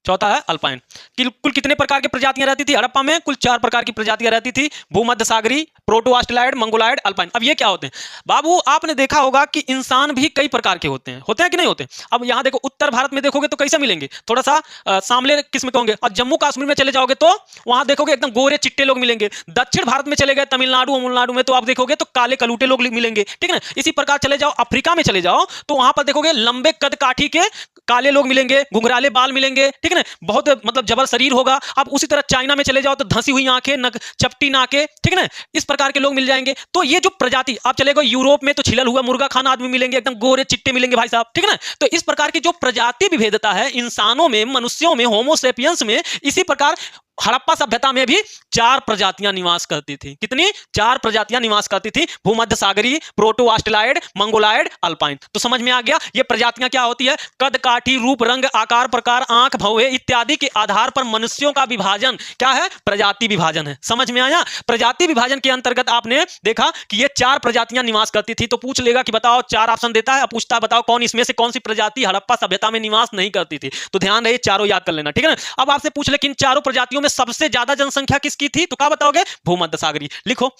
चौथा है अल्पाइन। कुल कितने प्रकार की प्रजातियां रहती थी हड़प्पा में? कुल 4 प्रकार की प्रजातियां रहती थी। भूमध्य सागरी, प्रोटो ऑस्ट्रेलाइड, मंगोलायड, अल्पाइन। अब ये क्या होते हैं बाबू? आपने देखा होगा कि इंसान भी कई प्रकार के होते हैं कि नहीं होते? अब यहां देखो, उत्तर भारत में देखोगे तो कैसे मिलेंगे? थोड़ा सा सांवले किस्म के होंगे। और जम्मू कश्मीर में चले जाओगे तो वहां देखोगे एकदम गोरे चिट्टे लोग मिलेंगे। दक्षिण भारत में चले गए, तमिलनाडु में, तो आप देखोगे तो काले कलूटे लोग मिलेंगे, ठीक है ना। इसी प्रकार चले जाओ अफ्रीका में, चले जाओ तो वहां पर देखोगे लंबे कद काठी के काले लोग मिलेंगे, घुंघराले बाल मिलेंगे, ठीक है ना, बहुत मतलब जबर शरीर होगा। अब उसी तरह चाइना में चले जाओ तो धंसी हुई आंखें, चपटी नाके, ठीक है ना, इस प्रकार के लोग मिल जाएंगे। तो ये जो प्रजाति, आप चले गए यूरोप में तो छिलल हुआ मुर्गा खाना आदमी मिलेंगे, एकदम गोरे चिट्टे मिलेंगे भाई साहब, ठीक है ना। तो इस प्रकार की जो प्रजाति विभेदता है इंसानों में, मनुष्यों में, होमोसेपियंस में, इसी प्रकार हड़प्पा सभ्यता में भी 4 प्रजातियां निवास करती थी। कितनी? 4 प्रजातियां निवास करती थी, भूमध्य सागरीय, प्रोटो ऑस्ट्रेलाइड, मंगोलाइड, अल्पाइन। तो समझ में आ गया ये प्रजातियां क्या होती है? कद, काठी, रूप, रंग, आकार, प्रकार, आंख, भौहें इत्यादि के आधार पर मनुष्यों का विभाजन क्या है? प्रजाति विभाजन है। समझ में आया? प्रजाति विभाजन के अंतर्गत आपने देखा कि ये 4 प्रजातियां निवास करती थी। तो पूछ लेगा कि बताओ, 4 ऑप्शन देता है, पूछता है बताओ कौन इसमें से कौन सी प्रजाति हड़प्पा सभ्यता में निवास नहीं करती थी। तो ध्यान रहे, चारों याद कर लेना, ठीक है ना। अब आपसे पूछ ले कि इन चारों प्रजातियों में सबसे ज्यादा जनसंख्या किसकी थी? तो क्या बताओगे? भूमध्य सागरीय। लिखो,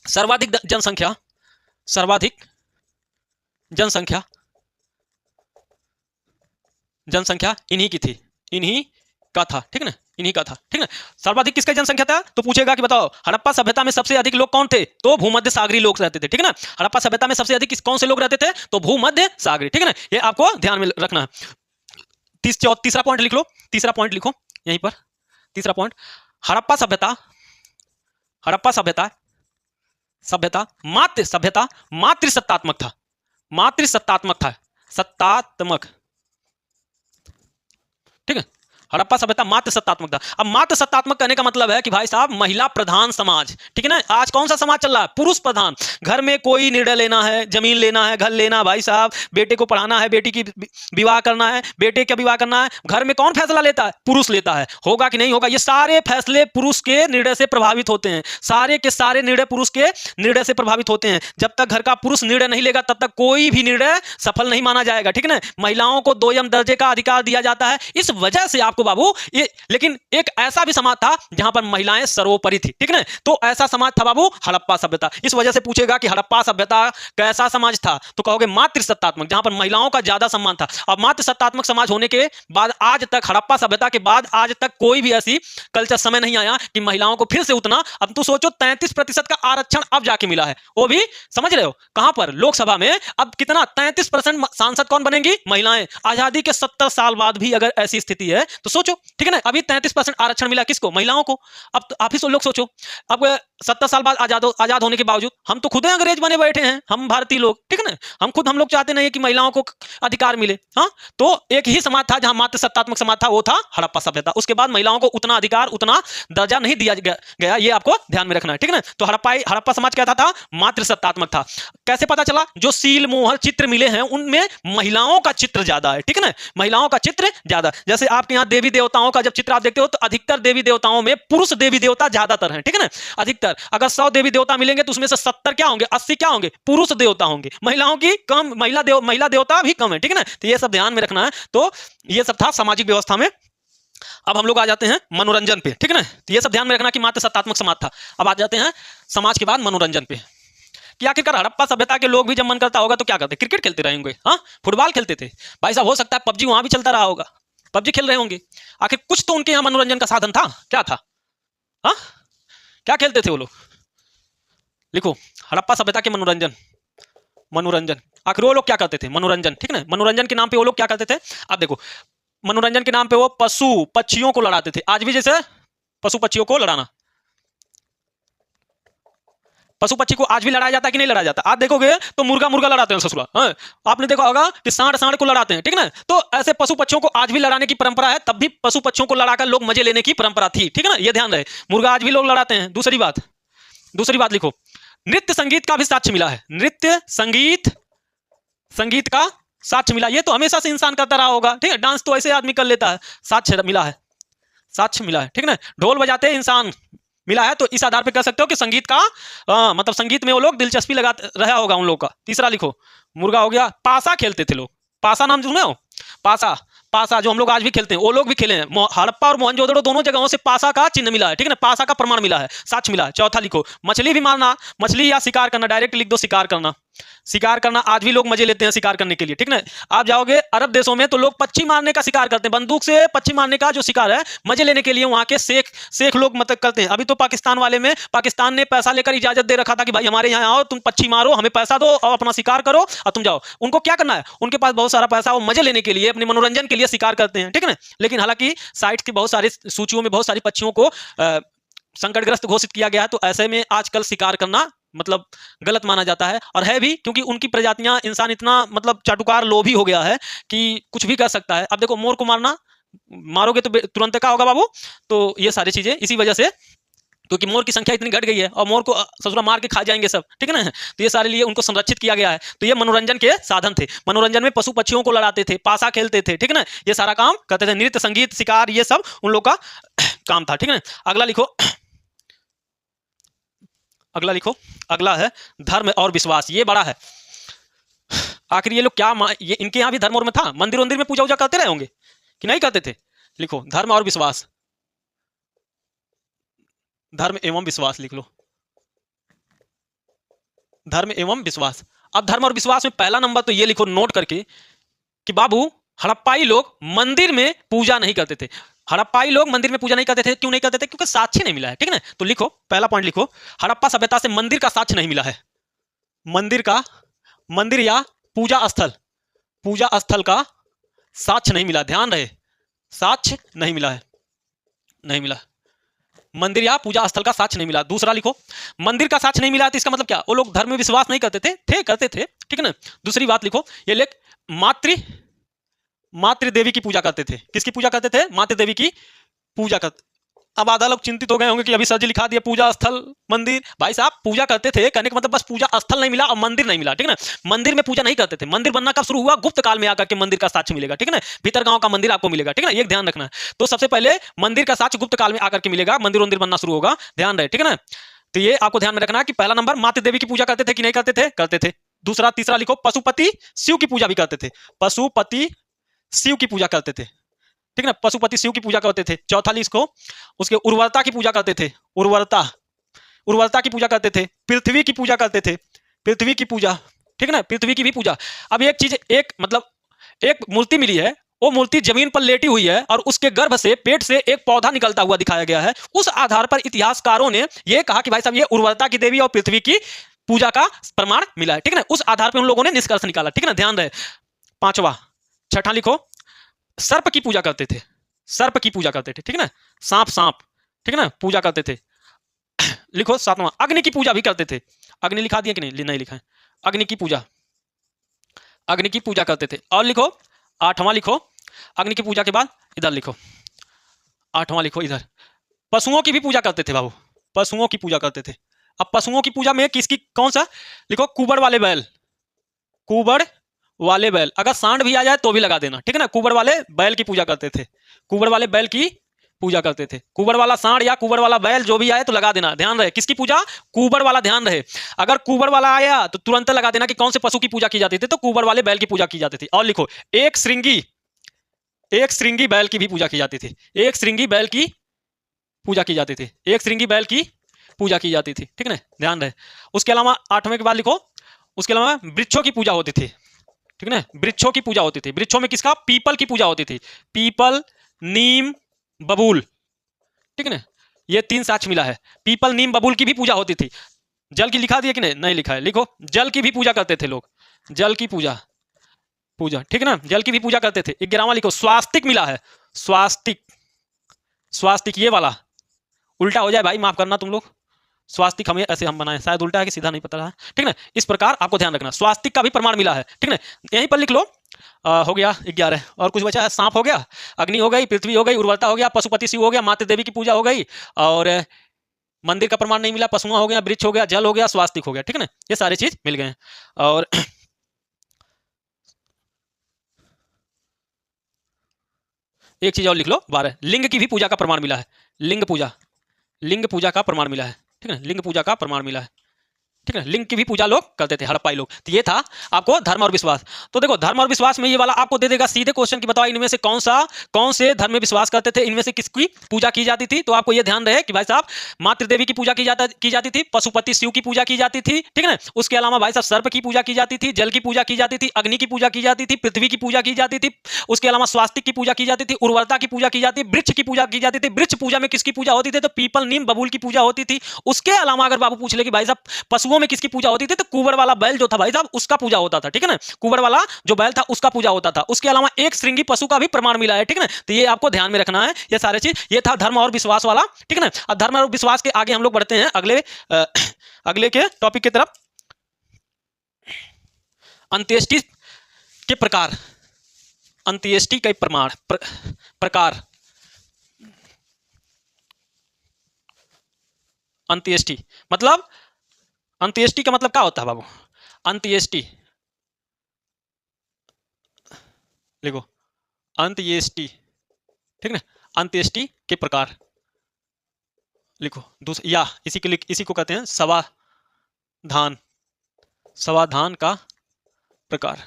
सर्वाधिक जनसंख्या, सर्वाधिक जनसंख्या, जनसंख्या इन्हीं की थी, इन्हीं का था, ठीक है ना, इन्हीं का था, ठीक है। सर्वाधिक किसका जनसंख्या था? तो पूछेगा कि बताओ हड़प्पा सभ्यता में सबसे अधिक लोग कौन थे? तो भूमध्य सागरीय लोग रहते थे, ठीक है ना। हड़प्पा सभ्यता में सबसे अधिक कौन से लोग रहते थे? तो भूमध्य सागरीय, ठीक है ना। ये आपको ध्यान में रखना है। तीसरा पॉइंट लिख लो, तीसरा पॉइंट लिखो यहीं पर, तीसरा पॉइंट, हड़प्पा सभ्यता, हड़प्पा सभ्यता, सभ्यता मातृसत्तात्मक था, मातृसत्तात्मक था, सत्तात्मक, ठीक है। हड़प्पा सभ्यता मात्र सत्तात्मक था। अब मात्र सत्तात्मक कहने का मतलब है कि भाई साहब महिला प्रधान समाज, ठीक है ना। आज कौन सा समाज चल रहा है? पुरुष प्रधान। घर में कोई निर्णय लेना है, जमीन लेना है, घर लेना, भाई साहब बेटे को पढ़ाना है, बेटी की विवाह करना है, बेटे का विवाह करना है, घर में कौन फैसला लेता है? पुरुष लेता है। होगा कि नहीं होगा? ये सारे फैसले पुरुष के निर्णय से प्रभावित होते हैं, सारे के सारे निर्णय पुरुष के निर्णय से प्रभावित होते हैं। जब तक घर का पुरुष निर्णय नहीं लेगा तब तक कोई भी निर्णय सफल नहीं माना जाएगा, ठीक है ना। महिलाओं को 2ym दर्जे का अधिकार दिया जाता है। इस वजह से आपको बाबू ये, लेकिन एक ऐसा भी समाज था जहां पर महिलाएं सर्वोपरि थी, ठीक है ना। तो ऐसा समाज था बाबू हड़प्पा सभ्यता। इस वजह से पूछेगा कि हड़प्पा सभ्यता कैसा समाज था? तो कहोगे मातृसत्तात्मक, जहां पर महिलाओं का ज्यादा सम्मान था। अब मातृसत्तात्मक समाज होने के बाद आज तक, हड़प्पा सभ्यता के बाद आज तक कोई भी ऐसी कल्चर समय नहीं आया कि महिलाओं को फिर से उतना, अब तो सोचो 33% का आरक्षण अब जाके मिला है, वो भी समझ रहे हो कहां पर? लोकसभा में। अब कितना? 33% सांसद कौन बनेंगी? महिलाएं। आजादी के 70 साल बाद भी अगर ऐसी स्थिति है तो सोचो, ठीक है ना। अभी 33% आरक्षण मिला किसको? महिलाओं को। अब तो आप ही लोग सोचो, अब 70 साल बाद आजाद होने के बावजूद हम तो खुद अंग्रेज बने बैठे हैं, हम भारतीय लोग, ठीक है ना। हम लोग चाहते नहीं कि महिलाओं को अधिकार मिले। हाँ, तो एक ही समाज था जहां मात्र सत्तात्मक समाज था, वो था हड़प्पा सभ्यता। उसके बाद महिलाओं को उतना अधिकार, उतना दर्जा नहीं दिया गया, ये आपको ध्यान में रखना है, ठीक है ना। तो हड़प्पा समाज क्या था? मात्र सत्तात्मक था। कैसे पता चला? जो सील मोहर चित्र मिले हैं उनमें महिलाओं का चित्र ज्यादा है, ठीक है ना। महिलाओं का चित्र ज्यादा, जैसे आपके यहाँ देवी देवताओं का जब चित्र आप देखते हो तो अधिकतर देवी देवताओं में पुरुष देवी देवता ज्यादातर हैं, ठीक है ना। अधिकतर अगर 100 देवी देवता मिलेंगे तो उसमें से 70 क्या होंगे? 80 क्या होंगे? पुरुष देवता होंगे। महिलाओं की कम, महिला देवता भी कम है, ठीक है ना। तो ये सब ध्यान में रखना है। तो ये सब था सामाजिक व्यवस्था में। अब हम लोग आ जाते हैं मनोरंजन पे, ठीक है ना। तो ये सब ध्यान में रखना कि मात्र सत्तात्मक समाज था। अब आ जाते हैं समाज के बाद मनोरंजन पे, कि आखिरकार हड़प्पा सभ्यता के लोग भी जब मन करता होगा तो क्या करते? क्रिकेट खेलते रहेंगे, हाँ, फुटबॉल खेलते थे, भाई साहब हो सकता है पबजी वहां भी चलता रहा होगा, पबजी खेल रहे होंगे। आखिर कुछ तो उनके यहाँ मनोरंजन का साधन था, क्या था? हाँ, क्या खेलते थे वो लोग? लिखो, हड़प्पा सभ्यता के मनोरंजन, मनोरंजन आखिर वो लोग क्या करते थे? मनोरंजन, ठीक है ना। मनोरंजन के नाम पे वो लोग क्या करते थे? आप देखो, मनोरंजन के नाम पे वो पशु पक्षियों को लड़ाते थे। आज भी जैसे पशु पक्षियों को लड़ाना, पशु पक्षी को आज भी लड़ाया जाता है कि नहीं लड़ाया जाता? आज देखोगे तो मुर्गा मुर्गा लड़ाते हैं ससुरा, हाँ? आपने देखा होगा कि सांड सांड को लड़ाते हैं, ठीक है ना। तो ऐसे पशु पक्षियों को आज भी लड़ाने की परंपरा है, तब भी पशु पक्षियों को लड़ाकर लोग मजे लेने की परंपरा थी, ठीक है ना। ये ध्यान रहे, मुर्गा आज भी लोग लड़ाते हैं। दूसरी बात लिखो, नृत्य संगीत का भी साक्ष्य मिला है। नृत्य संगीत का साक्ष्य मिला। ये तो हमेशा से इंसान करता रहा होगा, ठीक है। डांस तो ऐसे आदमी कर लेता है, साक्ष्य मिला है, ठीक है ना। ढोल बजाते इंसान मिला है। तो इस आधार पे कह सकते हो कि संगीत का मतलब संगीत में वो लोग दिलचस्पी लगा रहा होगा उन लोग का। तीसरा लिखो, मुर्गा हो गया। पासा खेलते थे लोग, पासा नाम सुने हो? पासा जो हम लोग आज भी खेलते हैं, वो लोग भी खेले हैं। हड़प्पा और मोहनजोदड़ो दोनों जगहों से पासा का चिन्ह मिला है, ठीक है ना। पासा का प्रमाण मिला है, साक्ष्य मिला है। चौथा लिखो, मछली भी मारना, मछली या शिकार करना, डायरेक्ट लिख दो शिकार करना। शिकार करना आज भी लोग मजे लेते हैं शिकार करने के लिए, ठीक ना। आप जाओगे अरब देशों में तो लोग पक्षी मारने का शिकार करते हैं, बंदूक से पक्षी मारने का जो शिकार है मजे लेने के लिए वहां के शेख लोग मतलब करते हैं। अभी तो पाकिस्तान वाले में पाकिस्तान ने पैसा लेकर इजाजत दे रखा था कि भाई हमारे यहाँ आओ, तुम पक्षी मारो, हमें पैसा दो और अपना शिकार करो और तुम जाओ। उनको क्या करना है, उनके पास बहुत सारा पैसा, वो मजे लेने के लिए अपने मनोरंजन के लिए शिकार करते हैं, ठीक है ना। लेकिन हालांकि साइट की बहुत सारी सूचियों में बहुत सारी पक्षियों को संकटग्रस्त घोषित किया गया है। तो ऐसे में आजकल शिकार करना मतलब गलत माना जाता है, और है भी, क्योंकि उनकी प्रजातियां इंसान इतना मतलब चाटुकार लोभी हो गया है कि कुछ भी कर सकता है। अब देखो मोर को मारना मारोगे तो तुरंत क्या होगा बाबू। तो ये सारी चीजें इसी वजह से, क्योंकि मोर की संख्या इतनी घट गई है और मोर को ससुरा मार के खा जाएंगे सब, ठीक है ना। तो ये सारे लिए उनको संरक्षित किया गया है। तो ये मनोरंजन के साधन थे। मनोरंजन में पशु पक्षियों को लड़ाते थे, पासा खेलते थे, ठीक है ना, ये सारा काम करते थे। नृत्य संगीत शिकार ये सब उन लोग का काम था, ठीक है ना। अगला लिखो, अगला लिखो, अगला है धर्म और विश्वास। ये बड़ा है। आखिर ये लोग क्या ये इनके यहाँ भी धर्म और में था, मंदिर वंदिर में पूजा वूजा करते रहे होंगे कि नहीं करते थे। लिखो धर्म और विश्वास, धर्म एवं विश्वास लिख लो, धर्म एवं विश्वास। अब धर्म और विश्वास में पहला नंबर तो ये लिखो नोट करके कि बाबू हड़प्पाई लोग मंदिर में पूजा नहीं करते थे। हड़प्पाई लोग मंदिर में पूजा नहीं करते थे। क्यों नहीं करते थे? क्योंकि साक्ष्य नहीं मिला है, ठीक है ना। तो लिखो पहला पॉइंट लिखो, हड़प्पा सभ्यता से मंदिर का साक्ष्य नहीं मिला है। मंदिर का, मंदिर या पूजा स्थल का साक्ष्य नहीं मिला। ध्यान रहे, साक्ष्य नहीं मिला है, नहीं मिला। मंदिर या पूजा स्थल का साक्ष्य नहीं मिला। दूसरा लिखो, मंदिर का साक्ष्य नहीं मिला तो इसका मतलब क्या? वो लोग धर्म में विश्वास नहीं करते थे, करते थे, ठीक है ना। दूसरी बात लिखो, ये लेख मातृ देवी की पूजा करते थे। किसकी पूजा करते थे? मातृ देवी की पूजा करते। अब आधा लोग चिंतित हो गए होंगे कि अभी सर जी लिखा दिया पूजा स्थल मंदिर। भाई साहब पूजा करते थे कहने का मतलब बस पूजा स्थल नहीं मिला और मंदिर नहीं मिला, ठीक है ना। मंदिर में पूजा नहीं करते थे। मंदिर बनना कब शुरू हुआ? गुप्त काल में आकर के मंदिर का साक्ष्य मिलेगा, ठीक है ना। भीतर गांव का मंदिर आपको मिलेगा, ठीक है ना, ये ध्यान रखना। तो सबसे पहले मंदिर का साक्ष्य गुप्त काल में आकर के मिलेगा, मंदिर वंदिर बनना शुरू होगा, ध्यान रहे, ठीक है ना। तो ये आपको ध्यान में रखना कि पहला नंबर मातृ देवी की पूजा करते थे कि नहीं करते थे? करते थे। दूसरा, तीसरा लिखो, पशुपति शिव की पूजा भी करते थे। पशुपति शिव की पूजा करते थे, ठीक है ना, पशुपति शिव की पूजा करते थे। चौथा लिखो, उसके उर्वरता की पूजा करते थे। उर्वरता की पूजा करते थे। पृथ्वी की पूजा करते थे, पृथ्वी की पूजा, ठीक है ना, पृथ्वी की भी पूजा। अब एक चीज, एक मतलब एक मूर्ति मिली है, वो मूर्ति जमीन पर लेटी हुई है और उसके गर्भ से, पेट से एक पौधा निकलता हुआ दिखाया गया है। उस आधार पर इतिहासकारों ने यह कहा कि भाई साहब ये उर्वरता की देवी और पृथ्वी की पूजा का प्रमाण मिला है, ठीक है ना। उस आधार पर उन लोगों ने निष्कर्ष निकाला, ठीक है ना, ध्यान रहे। पांचवा, छठा लिखो, सर्प की पूजा करते थे। सर्प की पूजा करते थे, ठीक है ना, सांप, ठीक है ना, पूजा करते थे। लिखो सातवां, अग्नि की पूजा भी करते थे। अग्नि लिखा दिया कि नहीं? नहीं लिखा है। अग्नि की पूजा, अग्नि की पूजा करते थे। और लिखो आठवां, लिखो अग्नि की पूजा के बाद इधर लिखो, आठवां लिखो इधर, पशुओं की भी पूजा करते थे बाबू, पशुओं की पूजा करते थे। अब पशुओं की पूजा में किसकी, कौन सा? लिखो कुबड़ वाले बैल, कुबड़ वाले बैल। अगर सांड भी आ जाए तो भी लगा देना, ठीक है ना। कुबड़ वाले बैल की पूजा करते थे, कुबड़ वाले बैल की पूजा करते थे। कुबड़ वाला सांड या कुबड़ वाला बैल जो भी आए तो लगा देना, ध्यान रहे। किसकी पूजा? कुबड़ वाला, ध्यान रहे। अगर कुबड़ वाला आया तो तुरंत लगा देना कि कौन से पशु की पूजा की जाती थी, तो कुबड़ वाले बैल की पूजा की जाती थी। और लिखो एक श्रृंगी बैल की भी पूजा की जाती थी। एक श्रृंगी बैल की पूजा की जाती थी, एक श्रृंगी बैल की पूजा की जाती थी, ठीक है ना, ध्यान रहे। उसके अलावा आठवें के बाद लिखो, उसके अलावा वृक्षों की पूजा होती थी, ठीक है ना, वृक्षों की पूजा होती थी। वृक्षों में किसका? पीपल की पूजा होती थी। पीपल, नीम, बबूल, ठीक है ना, ये तीन साक्ष्य मिला है। पीपल, नीम, बबूल की भी पूजा होती थी। जल की लिखा दिया कि नहीं? नहीं लिखा है। लिखो जल की भी पूजा करते थे लोग, जल की पूजा, ठीक है ना, जल की भी पूजा करते थे। 11वां लिखो, स्वास्तिक मिला है। स्वास्तिक ये वाला उल्टा हो जाए भाई, माफ करना तुम लोग। स्वास्तिक हमें ऐसे हम बनाए, शायद उल्टा है कि सीधा नहीं पता रहा, ठीक है ना। इस प्रकार आपको ध्यान रखना, स्वास्तिक का भी प्रमाण मिला है, ठीक है ना। यहीं पर लिख लो। हो गया 11। और कुछ बचा है? सांप हो गया, अग्नि हो गई, पृथ्वी हो गई, उर्वरता हो गया, पशुपति शिव हो गया, मातृ देवी की पूजा हो गई, और मंदिर का प्रमाण नहीं मिला, पशुआ हो गया, वृक्ष हो गया, जल हो गया, स्वास्तिक हो गया, ठीक है ना। ये सारी चीज मिल गए। और एक चीज और लिख लो, 12, लिंग की भी पूजा का प्रमाण मिला है। लिंग पूजा का प्रमाण मिला है, ठीक है ना, लिंग पूजा का प्रमाण मिला है, ठीक है। लिंग की भी पूजा लोग करते थे, हड़प्पाई लोग। तो ये था आपको धर्म और विश्वास। तो देखो धर्म और विश्वास में ये वाला आपको दे देगा सीधे क्वेश्चन की बताओ इनमें से कौन से धर्म में विश्वास करते थे, इनमें से किसकी पूजा की जाती थी। तो आपको ये ध्यान रहे कि भाई साहब मातृ देवी की पूजा की जाती थी, पशुपति शिव की पूजा की जाती थी, ठीक है ना। उसके अलावा भाई साहब सर्प की पूजा की जाती थी, जल की पूजा की जाती थी, अग्नि की पूजा की जाती थी, पृथ्वी की पूजा की जाती थी, उसके अलावा स्वास्तिक की पूजा की जाती थी, उर्वरता की पूजा की जाती थी, वृक्ष की पूजा की जाती थी। वृक्ष पूजा में किसकी पूजा होती थी? तो पीपल, नीम, बबूल की पूजा होती थी। उसके अलावा अगर बाबू पूछ ले कि भाई साहब पशुओं में किसकी पूजा होती थी, तो कुबड़ वाला बैल जो था भाई साहब उसका पूजा होता था, ठीक है ना। कुबड़ वाला जो बैल था उसका पूजा होता था। उसके अलावा एक श्रृंगी पशु का भी प्रमाण मिला है, ठीक है ना। तो ये आपको ध्यान में रखना है, ये सारे चीज। ये था धर्म और विश्वास वाला, ठीक है ना। अब धर्म और विश्वास के आगे हम लोग बढ़ते हैं अगले के टॉपिक की तरफ, अंत्येष्टि के प्रकार। अंत्येष्टि के प्रकार। अंत्येष्टि मतलब, अंत्येष्टि का मतलब क्या होता है बाबू? अंत्येष्टि लिखो, अंत्येष्टि, ठीक ना, अंत्येष्टि के प्रकार लिखो। या इसी को कहते हैं समाधान, समाधान का प्रकार,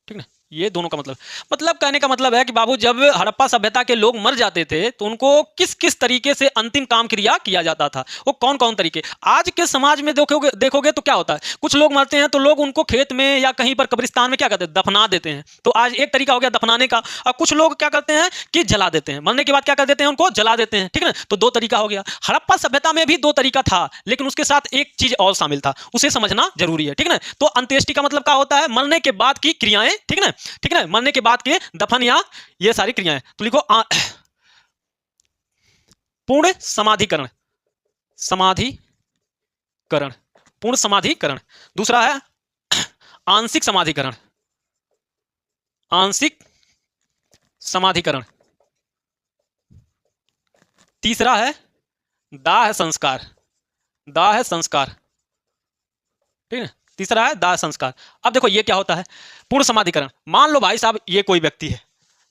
ठीक ना। ये दोनों का मतलब कहने का मतलब है कि बाबू जब हड़प्पा सभ्यता के लोग मर जाते थे तो उनको किस किस तरीके से अंतिम काम क्रिया किया जाता था, वो कौन कौन तरीके। आज के समाज में देखोगे तो क्या होता है, कुछ लोग मरते हैं तो लोग उनको खेत में या कहीं पर कब्रिस्तान में क्या करते हैं, दफना देते हैं। तो आज एक तरीका हो गया दफनाने का। और कुछ लोग क्या करते हैं कि जला देते हैं, मरने के बाद क्या कर देते हैं, उनको जला देते हैं, ठीक है ना। तो दो तरीका हो गया। हड़प्पा सभ्यता में भी दो तरीका था, लेकिन उसके साथ एक चीज और शामिल था, उसे समझना जरूरी है, ठीक है ना। तो अंत्येष्टि का मतलब क्या होता है, मरने के बाद की क्रियाएं, ठीक है ना, ठीक है, मरने के बाद के दफन या ये सारी क्रियाएं। तो लिखो पूर्ण समाधिकरण, समाधिकरण, पूर्ण समाधिकरण। दूसरा है आंशिक समाधिकरण, आंशिक समाधिकरण। तीसरा है दाह संस्कार, दाह संस्कार, ठीक है। तीसरा है दाह संस्कार। अब देखो ये क्या होता है, पूर्ण समाधिकरण। मान लो भाई साहब ये कोई व्यक्ति है,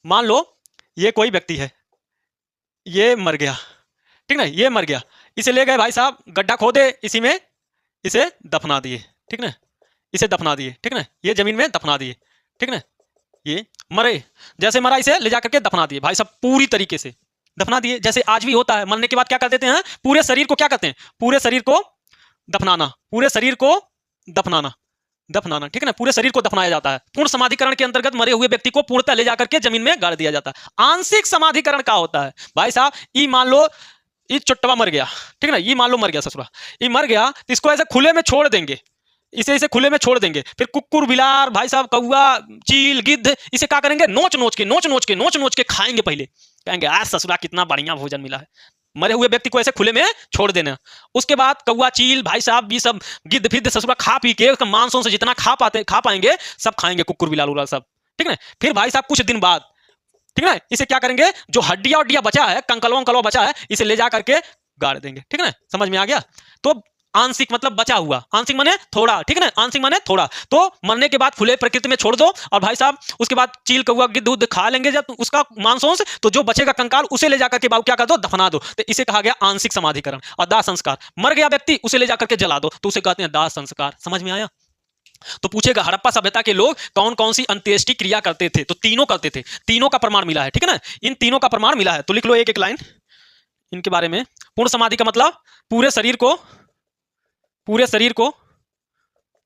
मान लो ये कोई व्यक्ति है, ये मर गया, ठीक ना, ये मर गया, इसे ले गए भाई साहब, गड्ढा खोदे, इसी में इसे दफना दिए, ठीक ना, इसे दफना दिए, ठीक ना, ये जमीन में दफना दिए, ठीक ना। ये मरे, जैसे मरा इसे ले जाकर के दफना दिए भाई साहब, पूरी तरीके से दफना दिए। जैसे आज भी होता है, मरने के बाद क्या कर देते हैं, पूरे शरीर को क्या करते हैं, पूरे शरीर को दफनाना, पूरे शरीर को दफनाना, दफनाना, ठीक है ना, पूरे शरीर को दफनाया जाता है। पूर्ण समाधिकरण के अंतर्गत मरे हुए व्यक्ति को पूर्णतः ले जाकर के जमीन में गाड़ दिया जाता है। आंशिक समाधिकरण का होता है भाई साहब, ये मान लो ये चुट्टवा मर गया, ठीक है ना, ये मान लो मर गया ससुरा, ये मर गया तो इसको ऐसे खुले में छोड़ देंगे, इसे खुले में छोड़ देंगे। फिर कुकुर, बिलार, भाई साहब कौवा, चील, गिद्ध, इसे क्या करेंगे, नोच नोच के खाएंगे। पहले कहेंगे आज ससुरा कितना बढ़िया भोजन मिला है। मरे हुए व्यक्ति को ऐसे खुले में छोड़ देना। उसके बाद कौवा, चील, भाई साहब ये सब गिद्ध फिद्ध ससुरा खा पी के उसका मांसों से जितना खा पाएंगे सब खाएंगे, कुकुर, बिलाल उलाल सब, ठीक है। फिर भाई साहब कुछ दिन बाद, ठीक है, इसे क्या करेंगे, जो हड्डियां वड्डियां बचा है, कंकलवा बचा है, इसे ले जा करके गाड़ देंगे, ठीक है ना। समझ में आ गया। तो आंशिक मतलब बचा हुआ, आंशिक माने थोड़ा, ठीक है ना, आंशिक माने थोड़ा। तो मरने के बाद खुले प्रकृति में छोड़ दो, और भाई साहब उसके बाद चील, कौवा, गिद्ध उद्ध खा लेंगे जब उसका मांसों, तो जो बचेगा कंकाल उसे ले जाकर के बाबू क्या कर दो, दफना दो। तो इसे कहा गया आंशिक समाधिकरण। और दाह संस्कार, मर गया व्यक्ति उसे ले जाकर के जला दो, तो उसे कहते हैं दाह संस्कार। समझ में आया। तो पूछेगा हड़प्पा सभ्यता के लोग कौन कौन सी अंत्येष्टि क्रिया करते थे, तो तीनों करते थे, तीनों का प्रमाण मिला है, ठीक है ना, इन तीनों का प्रमाण मिला है। तो लिख लो एक एक लाइन इनके बारे में। पूर्ण समाधि का मतलब पूरे शरीर को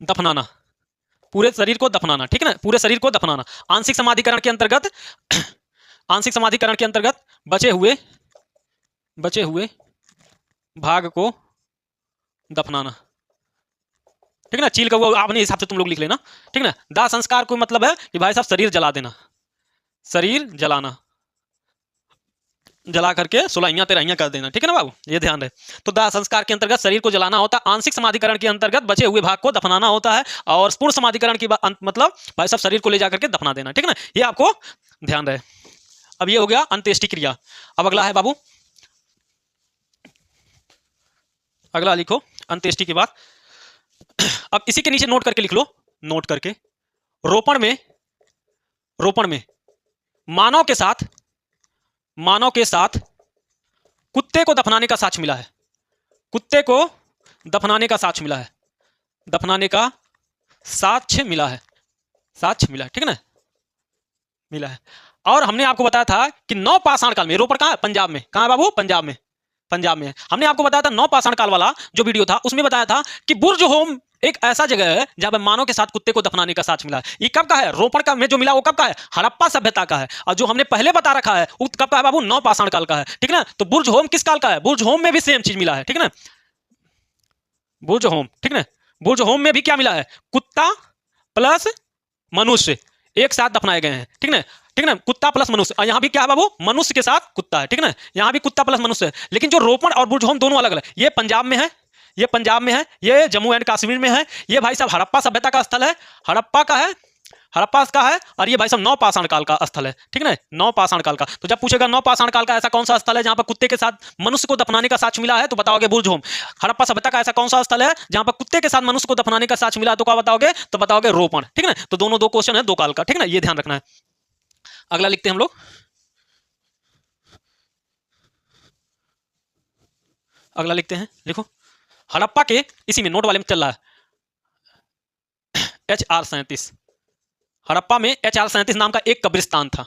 दफनाना, पूरे शरीर को दफनाना, ठीक है ना, पूरे शरीर को दफनाना। आंशिक समाधिकरण के अंतर्गत, आंशिक समाधिकरण के अंतर्गत बचे हुए भाग को दफनाना, ठीक है ना। चील का वो अपने हिसाब से तुम लोग लिख लेना, ठीक है ना। दाह संस्कार को मतलब है कि भाई साहब शरीर जला देना, शरीर जलाना, जला करके सुलाइयां तेराइयां कर देना, ठीक है ना बाबू, ये ध्यान रहे। तो दाह संस्कार के अंतर्गत शरीर को जलाना होता है। आंशिक समाधिकरण के अंतर्गत बचे हुए भाग को दफनाना होता है। और पूर्ण समाधिकरण की मतलब भाई साहब शरीर को ले जाकर के दफना देना, ठीक है ना, ये आपको ध्यान रहे। अब ये हो गया अंत्येष्टि क्रिया। अब अगला है बाबू, अगला लिखो अंत्येष्टि के बाद। अब इसी के नीचे नोट करके लिख लो, नोट करके, रोपण में मानव के साथ कुत्ते को दफनाने का साक्ष्य मिला है, कुत्ते को दफनाने का साक्ष्य मिला है, दफनाने का साक्ष्य मिला है, साक्ष्य मिला है, ठीक है ना, मिला है। और हमने आपको बताया था कि नवपाषाण काल में, रोपण कहां है, पंजाब में, कहां है बाबू, पंजाब में, पंजाब में। हमने आपको बताया था नवपाषाण काल वाला जो वीडियो था उसमें बताया था कि बुर्ज होम एक ऐसा जगह है जहां पर मानव के साथ कुत्ते को दफनाने का साक्ष्य मिला है। ये कब का है, रोपण का में जो मिला वो कब का है, हड़प्पा सभ्यता का है। और जो हमने पहले बता रखा है वो कब का है बाबू, नवपाषाण काल का है, ठीक है ना। तो बुर्ज होम किस काल का है, बुर्ज होम में भी सेम चीज मिला है, ठीक है ना, बुर्ज होम, ठीक है ना। बुर्ज होम में भी क्या मिला है, कुत्ता प्लस मनुष्य एक साथ दफनाए गए हैं, ठीक है ना, ठीक है ना, कुत्ता प्लस मनुष्य। और यहाँ भी क्या है बाबू, मनुष्य के साथ कुत्ता है, ठीक है ना, यहाँ भी कुत्ता प्लस मनुष्य है। लेकिन जो रोपण और बुर्ज होम दोनों अलग अलग, ये पंजाब में है, ये पंजाब में है, ये जम्मू एंड कश्मीर में है। ये भाई साहब हड़प्पा सभ्यता का स्थल है, हड़प्पा का है, हड़प्पा का है, और ये भाई साहब नवपाषाण काल का स्थल है, ठीक है ना, नवपाषाण काल का। तो जब पूछेगा नवपाषाण काल का ऐसा कौन सा स्थल है जहां पर कुत्ते के साथ मनुष्य को दफनाने का साक्ष्य मिला है, तो बताओगे बुर्ज। हड़प्पा सभ्यता का ऐसा कौन सा स्थल है जहां पर कुत्ते के साथ मनुष्य को दफनाने का साक्ष्य मिला, तो क्या बताओगे, तो बताओगे रोपण, ठीक है ना। तो दोनों दो क्वेश्चन है दो काल का, ठीक है ना, ये ध्यान रखना है। अगला लिखते हैं हम लोग, अगला लिखते हैं, लिखो हड़प्पा के, इसी में नोट वाले में चल रहा है HR37। हड़प्पा में HR37 नाम का एक कब्रिस्तान था।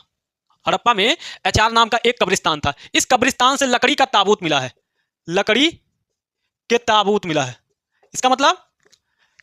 हड़प्पा में HR नाम का एक कब्रिस्तान था। इस कब्रिस्तान से लकड़ी का ताबूत मिला है, लकड़ी के ताबूत मिला है। इसका मतलब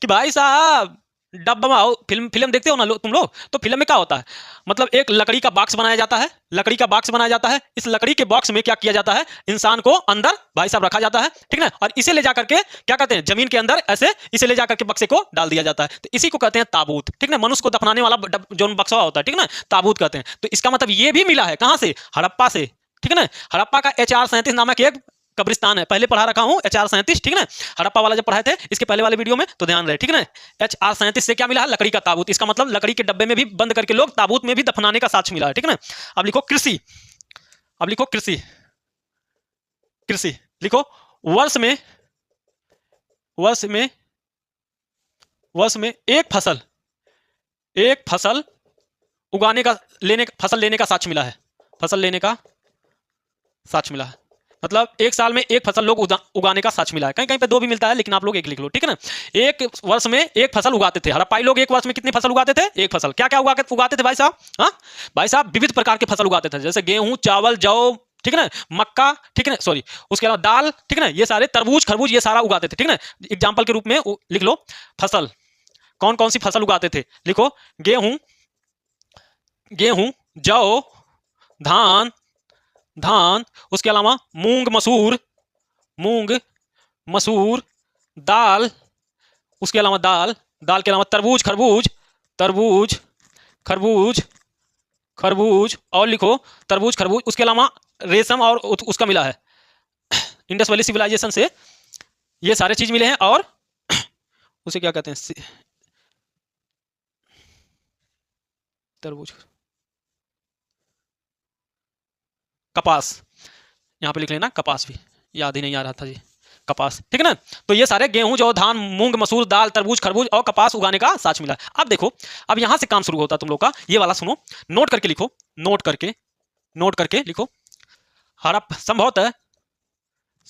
कि भाई साहब डब्बा में फिल्म देखते हो ना तुम लोग, तो फिल्म में क्या होता है, मतलब एक लकड़ी का बॉक्स बनाया जाता है, लकड़ी का बॉक्स बनाया जाता है। इस लकड़ी के बॉक्स में क्या किया जाता है, इंसान को अंदर भाई साहब रखा जाता है, ठीक है, और इसे ले जाकर के क्या कहते हैं, जमीन के अंदर ऐसे इसे ले जाकर के बक्से को डाल दिया जाता है। तो इसी को कहते हैं ताबूत, ठीक है, मनुष्य को दफनाने वाला जो बक्सा होता है, ठीक है ना, ताबूत कहते हैं। तो इसका मतलब ये भी मिला है कहां से, हड़प्पा से, ठीक है ना। हड़प्पा का HR37 नामक एक कब्रिस्तान है, पहले पढ़ा रखा हूं HR37, ठीक है ना, हड़प्पा वाला जब पढ़ाए थे इसके पहले वाले वीडियो में, तो ध्यान रहे, ठीक है ना। HR37 से क्या मिला है, लकड़ी का ताबूत। इसका मतलब लकड़ी के डब्बे में भी बंद करके लोग ताबूत में भी दफनाने का साक्ष्य मिला है, ठीक है ना। अब लिखो कृषि, अब लिखो कृषि, कृषि लिखो, वर्ष में एक फसल उगाने का फसल लेने का साक्ष्य मिला है, फसल लेने का साक्ष्य मिला है। मतलब एक साल में एक फसल लोग उगाने का साक्ष्य मिला है। कहीं कहीं पे दो भी मिलता है, लेकिन आप लोग एक लिख लो, ठीक है ना। एक वर्ष में एक फसल उगाते थे हड़प्पाई लोग। एक वर्ष में कितनी फसल उगाते थे, एक फसल। क्या क्या उगाते थे भाई साहब, हाँ भाई साहब, विविध प्रकार के फसल उगाते थे, जैसे गेहूं, चावल, जौ, ठीक है ना, मक्का, ठीक है ना, सॉरी, उसके अलावा दाल, ठीक है ना, ये सारे तरबूज, खरबूज, ये सारा उगाते थे, ठीक है ना। एग्जाम्पल के रूप में लिख लो फसल, कौन कौन सी फसल उगाते थे, लिखो गेहूं, जौ, धान, उसके अलावा मूंग मसूर, दाल, उसके अलावा दाल के अलावा खरबूज, और लिखो तरबूज, खरबूज, उसके अलावा रेशम और उसका मिला है इंडस वैली सिविलाइजेशन से, ये सारे चीज मिले हैं। और उसे क्या कहते हैं, तरबूज, कपास, यहां पे लिख लेना कपास, भी याद ही नहीं आ रहा था जी, कपास, ठीक है ना। तो ये सारे गेहूं, जौ, धान, मूंग, मसूर, दाल, तरबूज, खरबूज और कपास उगाने का साक्ष्य मिला। अब देखो, अब यहां से काम शुरू होता तुम लोग का, ये वाला सुनो, नोट करके लिखो, नोट करके लिखो।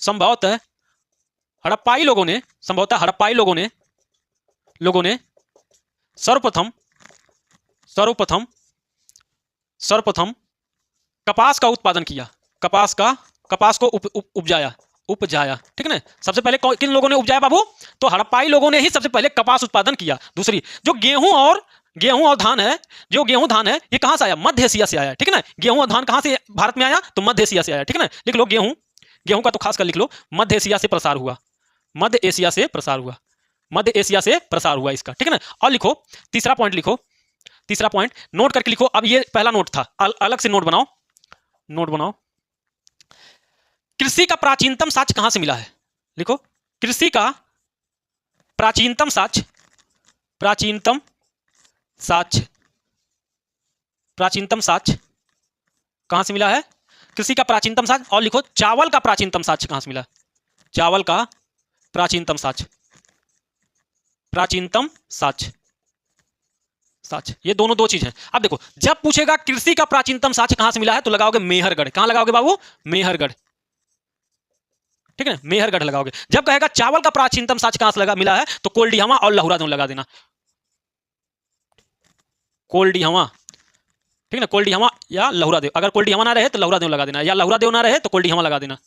संभवतः हड़प्पाई लोगों ने सर्वप्रथम कपास का उत्पादन किया, कपास को उपजाया, ठीक है ना। सबसे पहले किन लोगों ने उपजाया बाबू, तो हड़प्पाई लोगों ने ही सबसे पहले कपास उत्पादन किया। दूसरी, जो गेहूं और धान है, ये कहां से आया, मध्य एशिया से आया, ठीक है ना। गेहूं और धान कहां से भारत में आया, तो मध्य एशिया से आया, ठीक है ना। लिख लो गेहूं का तो खास कर लिख लो, मध्य एशिया से प्रसार हुआ, मध्य एशिया से प्रसार हुआ इसका, ठीक है ना। और लिखो तीसरा पॉइंट नोट करके लिखो। अब ये पहला नोट था, अलग से नोट बनाओ। कृषि का प्राचीनतम साक्ष्य कहां से मिला है, लिखो कृषि का प्राचीनतम साक्ष्य कहां से मिला है, कृषि का प्राचीनतम साक्ष्य। और लिखो चावल का प्राचीनतम साक्ष्य कहां से मिला, चावल का प्राचीनतम साक्ष्य, ये दोनों दो चीज हैं। अब देखो, जब पूछेगा कृषि का प्राचीनतम साक्ष्य कहां से मिला है, तो लगाओगे मेहरगढ़। कहां लगाओगे बाबू, मेहरगढ़, ठीक है, मेहरगढ़ लगाओगे। जब कहेगा चावल का प्राचीनतम साक्ष्य कहां से मिला है, तो कोल्डिहामा और लहुरा देव लगा देना, कोल्डिहामा, ठीक है ना, कोल्डिहामा या लहुरा देव। अगर कोल्डिहामा ना रहे तो लहुरा देव लगा देना, या लहुरा देव ना रहे तो कोल्डिहामा लगा देना,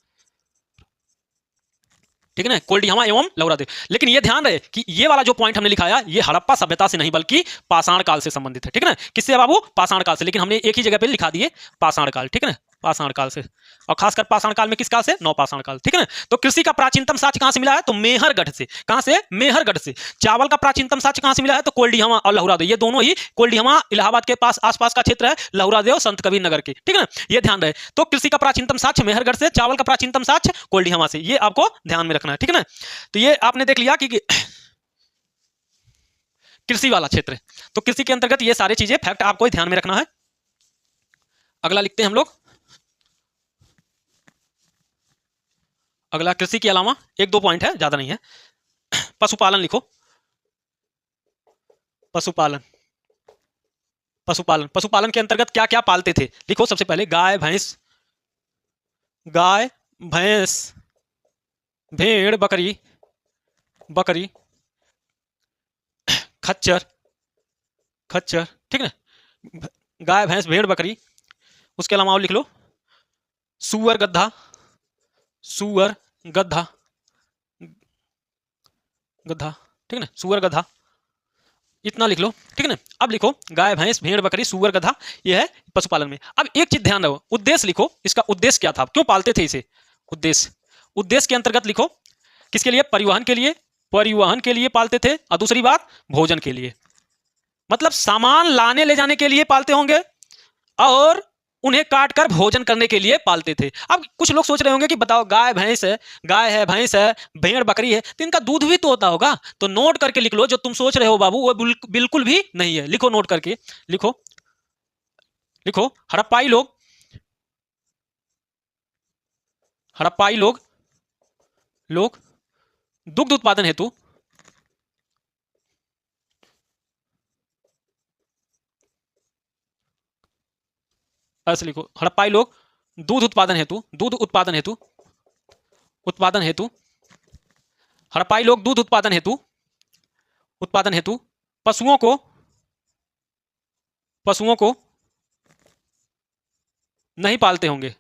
ठीक है ना, कोल्डिहामा एवं लहुरा देव। लेकिन ये ध्यान रहे कि ये वाला जो पॉइंट हमने लिखाया, ये हड़प्पा सभ्यता से नहीं बल्कि पाषाण काल से संबंधित है, ठीक है ना। किससे बाबू, पाषाण काल से। लेकिन हमने एक ही जगह पे लिखा दिए पाषाण काल, ठीक है ना, पाषाण काल से, और खासकर पाषाण काल में किस काल से, नवपाषाण काल, ठीक है ना। तो कृषि का प्राचीनतम साक्ष्य कहां से मिला है, तो मेहरगढ़ से। कहां से, मेहरगढ़ से। चावल का प्राचीनतम साक्ष्य कहां से मिला है, तो कोल्डिहामा और लहुरा देव। ये दोनों ही, कोल्डिहामा इलाहाबाद के पास आसपास का क्षेत्र है, लहुरा देव संत कबीर नगर के, ठीक है ना, ये ध्यान रहे। तो कृषि का प्राचीनतम साक्ष्य मेहरगढ़ से, चावल का प्राचीनतम साक्ष्य कोल्डिहामा से, ये आपको ध्यान में रखना है, ठीक है ना। तो ये आपने देख लिया कि कृषि वाला क्षेत्र। तो कृषि के अंतर्गत ये सारी चीजें फैक्ट आपको ध्यान में रखना है। अगला लिखते हैं हम लोग। अगला कृषि के अलावा एक दो पॉइंट है, ज्यादा नहीं है। पशुपालन लिखो। पशुपालन, पशुपालन, पशुपालन के अंतर्गत क्या क्या पालते थे लिखो। सबसे पहले गाय भैंस, गाय भैंस, भेड़ बकरी, बकरी, खच्चर, खच्चर, ठीक है, गाय भैंस भेड़ बकरी। उसके अलावा और लिख लो सूअर गधा, सूअर गधा, गधा, ठीक है ना, सूअर गधा, इतना लिख लो, ठीक है ना। अब लिखो गाय भैंस भेड़ बकरी सूअर गधा, ये है पशुपालन में। अब एक चीज ध्यान रखो, उद्देश्य लिखो, इसका उद्देश्य क्या था, क्यों पालते थे इसे। उद्देश्य, उद्देश्य के अंतर्गत लिखो किसके लिए, परिवहन के लिए, परिवहन के लिए पालते थे। और दूसरी बात भोजन के लिए, मतलब सामान लाने ले जाने के लिए पालते होंगे और उन्हें काट कर भोजन करने के लिए पालते थे। अब कुछ लोग सोच रहे होंगे कि बताओ गाय भैंस है, गाय है भैंस है भेड़ बकरी है, तो इनका दूध भी तो होता होगा। तो नोट करके लिख लो, जो तुम सोच रहे हो बाबू वो बिल्कुल भी नहीं है। लिखो, नोट करके लिखो, लिखो हड़प्पाई लोग, हड़प्पाई लोग, लोग दुग्ध उत्पादन हेतु, ऐसे लिखो हड़प्पाई लोग दूध उत्पादन हेतु, दूध उत्पादन हेतु, उत्पादन हेतु, हड़प्पाई लोग दूध उत्पादन हेतु, उत्पादन हेतु पशुओं को, पशुओं को नहीं पालते होंगे,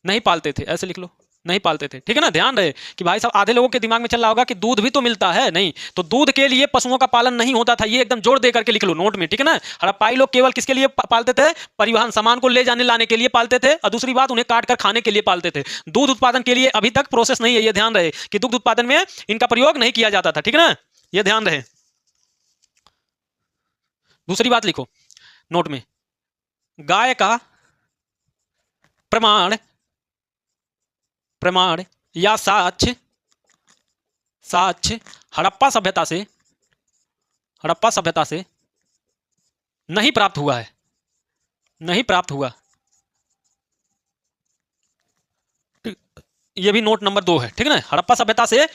नहीं पालते थे, ऐसे लिख लो, नहीं पालते थे, ठीक है ना। ध्यान रहे कि भाई साहब आधे लोगों के दिमाग में चल रहा होगा कि दूध भी तो मिलता है, नहीं, तो दूध के लिए पशुओं का पालन नहीं होता था, ये एकदम जोड़ दे करके लिख लो नोट में, ठीक है ना। हड़प्पाई लोग केवल किसके लिए पालते थे, परिवहन, सामान को ले जाने लाने के लिए पालते थे, और दूसरी बात उन्हें काट कर खाने के लिए पालते थे। दूध उत्पादन के लिए अभी तक प्रोसेस नहीं है, ये ध्यान रहे कि दुग्ध उत्पादन में इनका प्रयोग नहीं किया जाता था, ठीक है ना, ये ध्यान रहे। दूसरी बात लिखो नोट में, गाय का प्रमाण, प्रमाण या साक्ष्य, साक्ष्य हड़प्पा सभ्यता से, हड़प्पा सभ्यता से नहीं प्राप्त हुआ है, नहीं प्राप्त हुआ। ये भी नोट नंबर 2 है, ठीक है ना। हड़प्पा सभ्यता से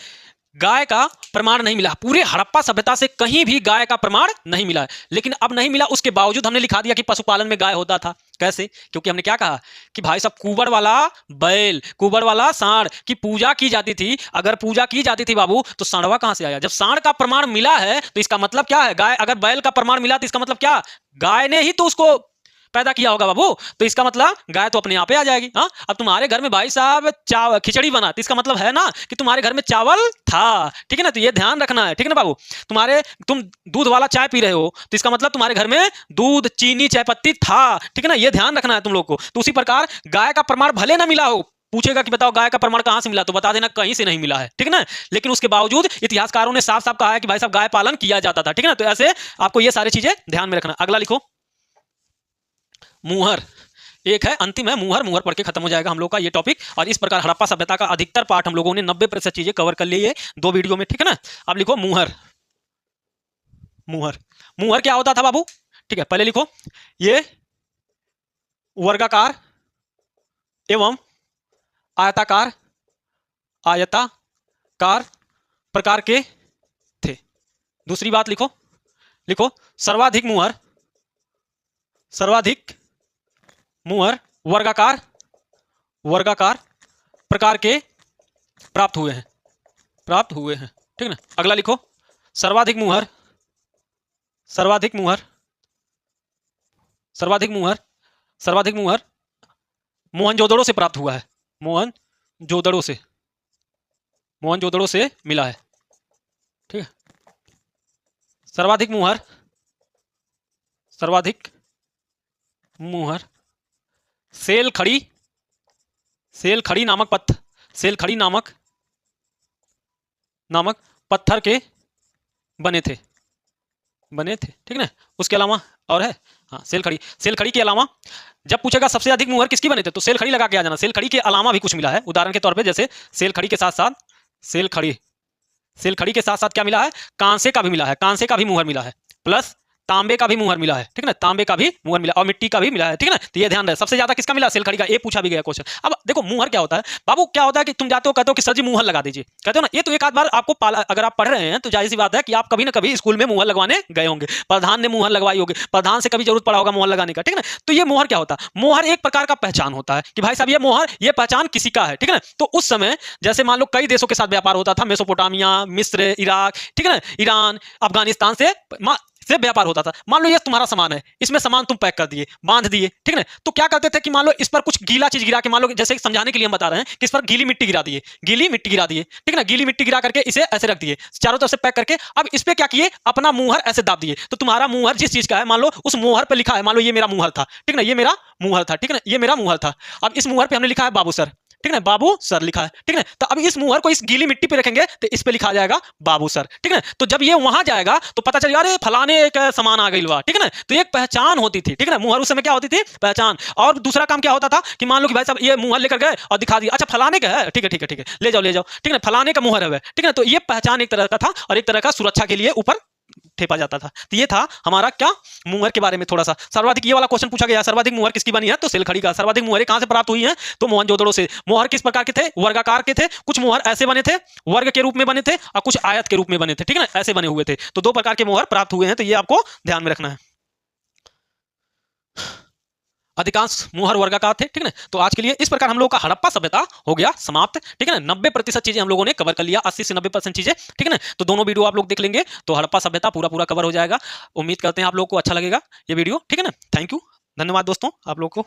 गाय का प्रमाण नहीं मिला, पूरे हड़प्पा सभ्यता से कहीं भी गाय का प्रमाण नहीं मिला है। लेकिन अब नहीं मिला, उसके बावजूद हमने लिखा दिया कि पशुपालन में गाय होता था। कैसे, क्योंकि हमने क्या कहा कि भाई साहब कुबड़ वाला बैल, कुबड़ वाला सांड की पूजा की जाती थी। अगर पूजा की जाती थी बाबू तो सांडवा कहां से आया, जब सांड का प्रमाण मिला है तो इसका मतलब क्या है, गाय, अगर बैल का प्रमाण मिला तो इसका मतलब क्या, गाय ने ही तो उसको पैदा किया होगा बाबू, तो इसका मतलब गाय तो अपने आप ही आ जाएगी। हाँ, अब तुम्हारे घर में भाई साहब खिचड़ी बना तो इसका मतलब है ना कि तुम्हारे घर में चावल था, ठीक है ना। तो ये ध्यान रखना है, ठीक है ना बाबू। तुम दूध वाला चाय पी रहे हो तो इसका मतलब तुम्हारे घर में दूध चीनी चाय पत्ती था, ठीक है ना, ये ध्यान रखना है तुम लोग को। तो उसी प्रकार गाय का प्रमाण भले ना मिला हो, पूछेगा कि बताओ गाय का प्रमाण कहां से मिला, तो बता देना कहीं से नहीं मिला है, ठीक है ना। लेकिन उसके बावजूद इतिहासकारों ने साफ साफ कहा है कि भाई साहब गाय पालन किया जाता था, ठीक है ना। तो ऐसे आपको ये सारी चीजें ध्यान में रखना। अगला लिखो मुहर, एक है अंतिम है मुहर, मुहर पढ़ के खत्म हो जाएगा हम लोग का ये टॉपिक। और इस प्रकार हड़प्पा सभ्यता का अधिकतर पार्ट हम लोगों ने 90% चीजें कवर कर ली है 2 वीडियो में, ठीक है ना। अब लिखो मुहर, मुहर, मुहर क्या होता था बाबू, ठीक है, पहले लिखो ये वर्गाकार एवं आयताकार, आयताकार प्रकार के थे। दूसरी बात लिखो, लिखो सर्वाधिक मुहर, सर्वाधिक मुहर वर्गाकार, वर्गाकार प्रकार के प्राप्त हुए हैं, प्राप्त हुए हैं, ठीक है ना। अगला लिखो सर्वाधिक मुहर, सर्वाधिक मुहर, सर्वाधिक मुहर, सर्वाधिक मुहर मोहनजोदड़ो से प्राप्त हुआ है, मोहनजोदड़ो से, मोहनजोदड़ो से मिला है, ठीक है। सर्वाधिक मुहर, सर्वाधिक मुहर सेल खड़ी, सेल खड़ी नामक पत्थर, सेल खड़ी नामक पत्थर के बने थे, बने थे, ठीक ना। उसके अलावा और है, हाँ सेल खड़ी, सेल खड़ी के अलावा जब पूछेगा सबसे अधिक मुहर किसकी बने थे तो सेल खड़ी लगा के आ जाना। सेल खड़ी के अलावा भी कुछ मिला है, उदाहरण के तौर पे जैसे सेल खड़ी के साथ साथ, सेल खड़ी, सेल खड़ी के साथ साथ क्या मिला है, कांसे का भी मिला है, कांसे का भी मुहर मिला है, प्लस तांबे का भी मुहर मिला है, ठीक है ना, तांबे का भी मुहर मिला और मिट्टी का भी मिला है, ठीक है ना। तो ये ध्यान रहे, सबसे ज्यादा किसका मिला, सेलखड़ी का। ये पूछा भी गया क्वेश्चन। अब देखो मुहर क्या होता है बाबू, क्या होता है कि तुम जाते हो कहते हो कि सर जी मुहर लगा दीजिए, कहते हो ना, ये तो एक आध बार आपको अगर आप पढ़ रहे हैं तो जाहिर सी बात है कि आप कभी ना कभी स्कूल में मुहर लगवाने गए होंगे, प्रधान ने मुहर लगवाई होगी, प्रधान से कभी जरूरत पड़ा होगा मुहर लगाने का, ठीक है ना। तो ये मुहर क्या होता है, मुहर एक प्रकार का पहचान होता है कि भाई साहब ये मुहर, ये पहचान किसी का है, ठीक है ना। तो उस समय जैसे मान लो कई देशों के साथ व्यापार होता था, मेसोपोटामिया, मिस्र, इराक, ठीक है ना, ईरान, अफगानिस्तान से व्यापार होता था। मान लो ये तुम्हारा सामान है, इसमें सामान तुम पैक कर दिए, बांध दिए, ठीक है ना। तो क्या करते थे कि मान लो इस पर कुछ गीला चीज गिरा के, मान लो जैसे समझाने के लिए हम बता रहे हैं कि इस पर गीली मिट्टी गिरा दिए, गीली मिट्टी गिरा दिए, ठीक है ना, गीली मिट्टी गिरा करके इसे ऐसे रख दिए चारों तरफ से पैक करके। अब इस पे क्या किए, अपना मुहर ऐसे दाब दिए। तो तुम्हारा मुहर जिस चीज का है, मान लो उस मुहर पे लिखा है, मान लो ये मेरा मुहर था, ठीक है ना, ये मेरा मुहर था, ठीक है ना, ये मेरा मुहर था। अब इस मुहर पे हमने लिखा है बाबू सर, ठीक है ना, बाबू सर लिखा है, ठीक है ना। तो अब इस मुहर को इस गीली मिट्टी पे रखेंगे तो इस पे लिखा जाएगा बाबू सर, ठीक है ना। तो जब ये वहां जाएगा तो पता चलेगा अरे फलाने एक सामान आ गई, ठीक है ना। तो एक पहचान होती थी, ठीक है ना, मुहर उस समय क्या होती थी, पहचान। और दूसरा काम क्या होता था कि मान लो कि भाई साहब ये मुहर लेकर गए और दिखा दिया, अच्छा फलाने का है, ठीक है ठीक है ठीक है, ले जाओ ले जाओ, ठीक है ना, फलाने का मुहर है, ठीक है ना। तो ये पहचान एक तरह का था और एक तरह का सुरक्षा के लिए ऊपर ठेपा जाता था। तो ये था हमारा क्या, मुहर के बारे में थोड़ा सा। सर्वाधिक ये वाला क्वेश्चन पूछा गया, सर्वाधिक मुहर किसकी बनी है, तो सेलखड़ी का। सर्वाधिक मुहरें कहां से प्राप्त हुई हैं, तो मोहनजोदड़ो से। मुहर किस प्रकार के थे, वर्गाकार के थे, कुछ मुहर ऐसे बने थे, वर्ग के रूप में बने थे, और कुछ आयत के रूप में बने थे, ठीक है ना, ऐसे बने हुए थे। तो दो प्रकार के मुहर प्राप्त हुए हैं, तो ये आपको ध्यान में रखना है। अधिकांश मुहर वर्गाकार थे, ठीक है ना। तो आज के लिए इस प्रकार हम लोगों का हड़प्पा सभ्यता हो गया समाप्त, ठीक है ना। 90% चीजें हम लोगों ने कवर कर लिया, 80 से 90% चीजें, ठीक है ना। तो दोनों वीडियो आप लोग देख लेंगे तो हड़प्पा सभ्यता पूरा पूरा कवर हो जाएगा। उम्मीद करते हैं आप लोग को अच्छा लगेगा ये वीडियो, ठीक है ना। थैंक यू, धन्यवाद दोस्तों आप लोग को।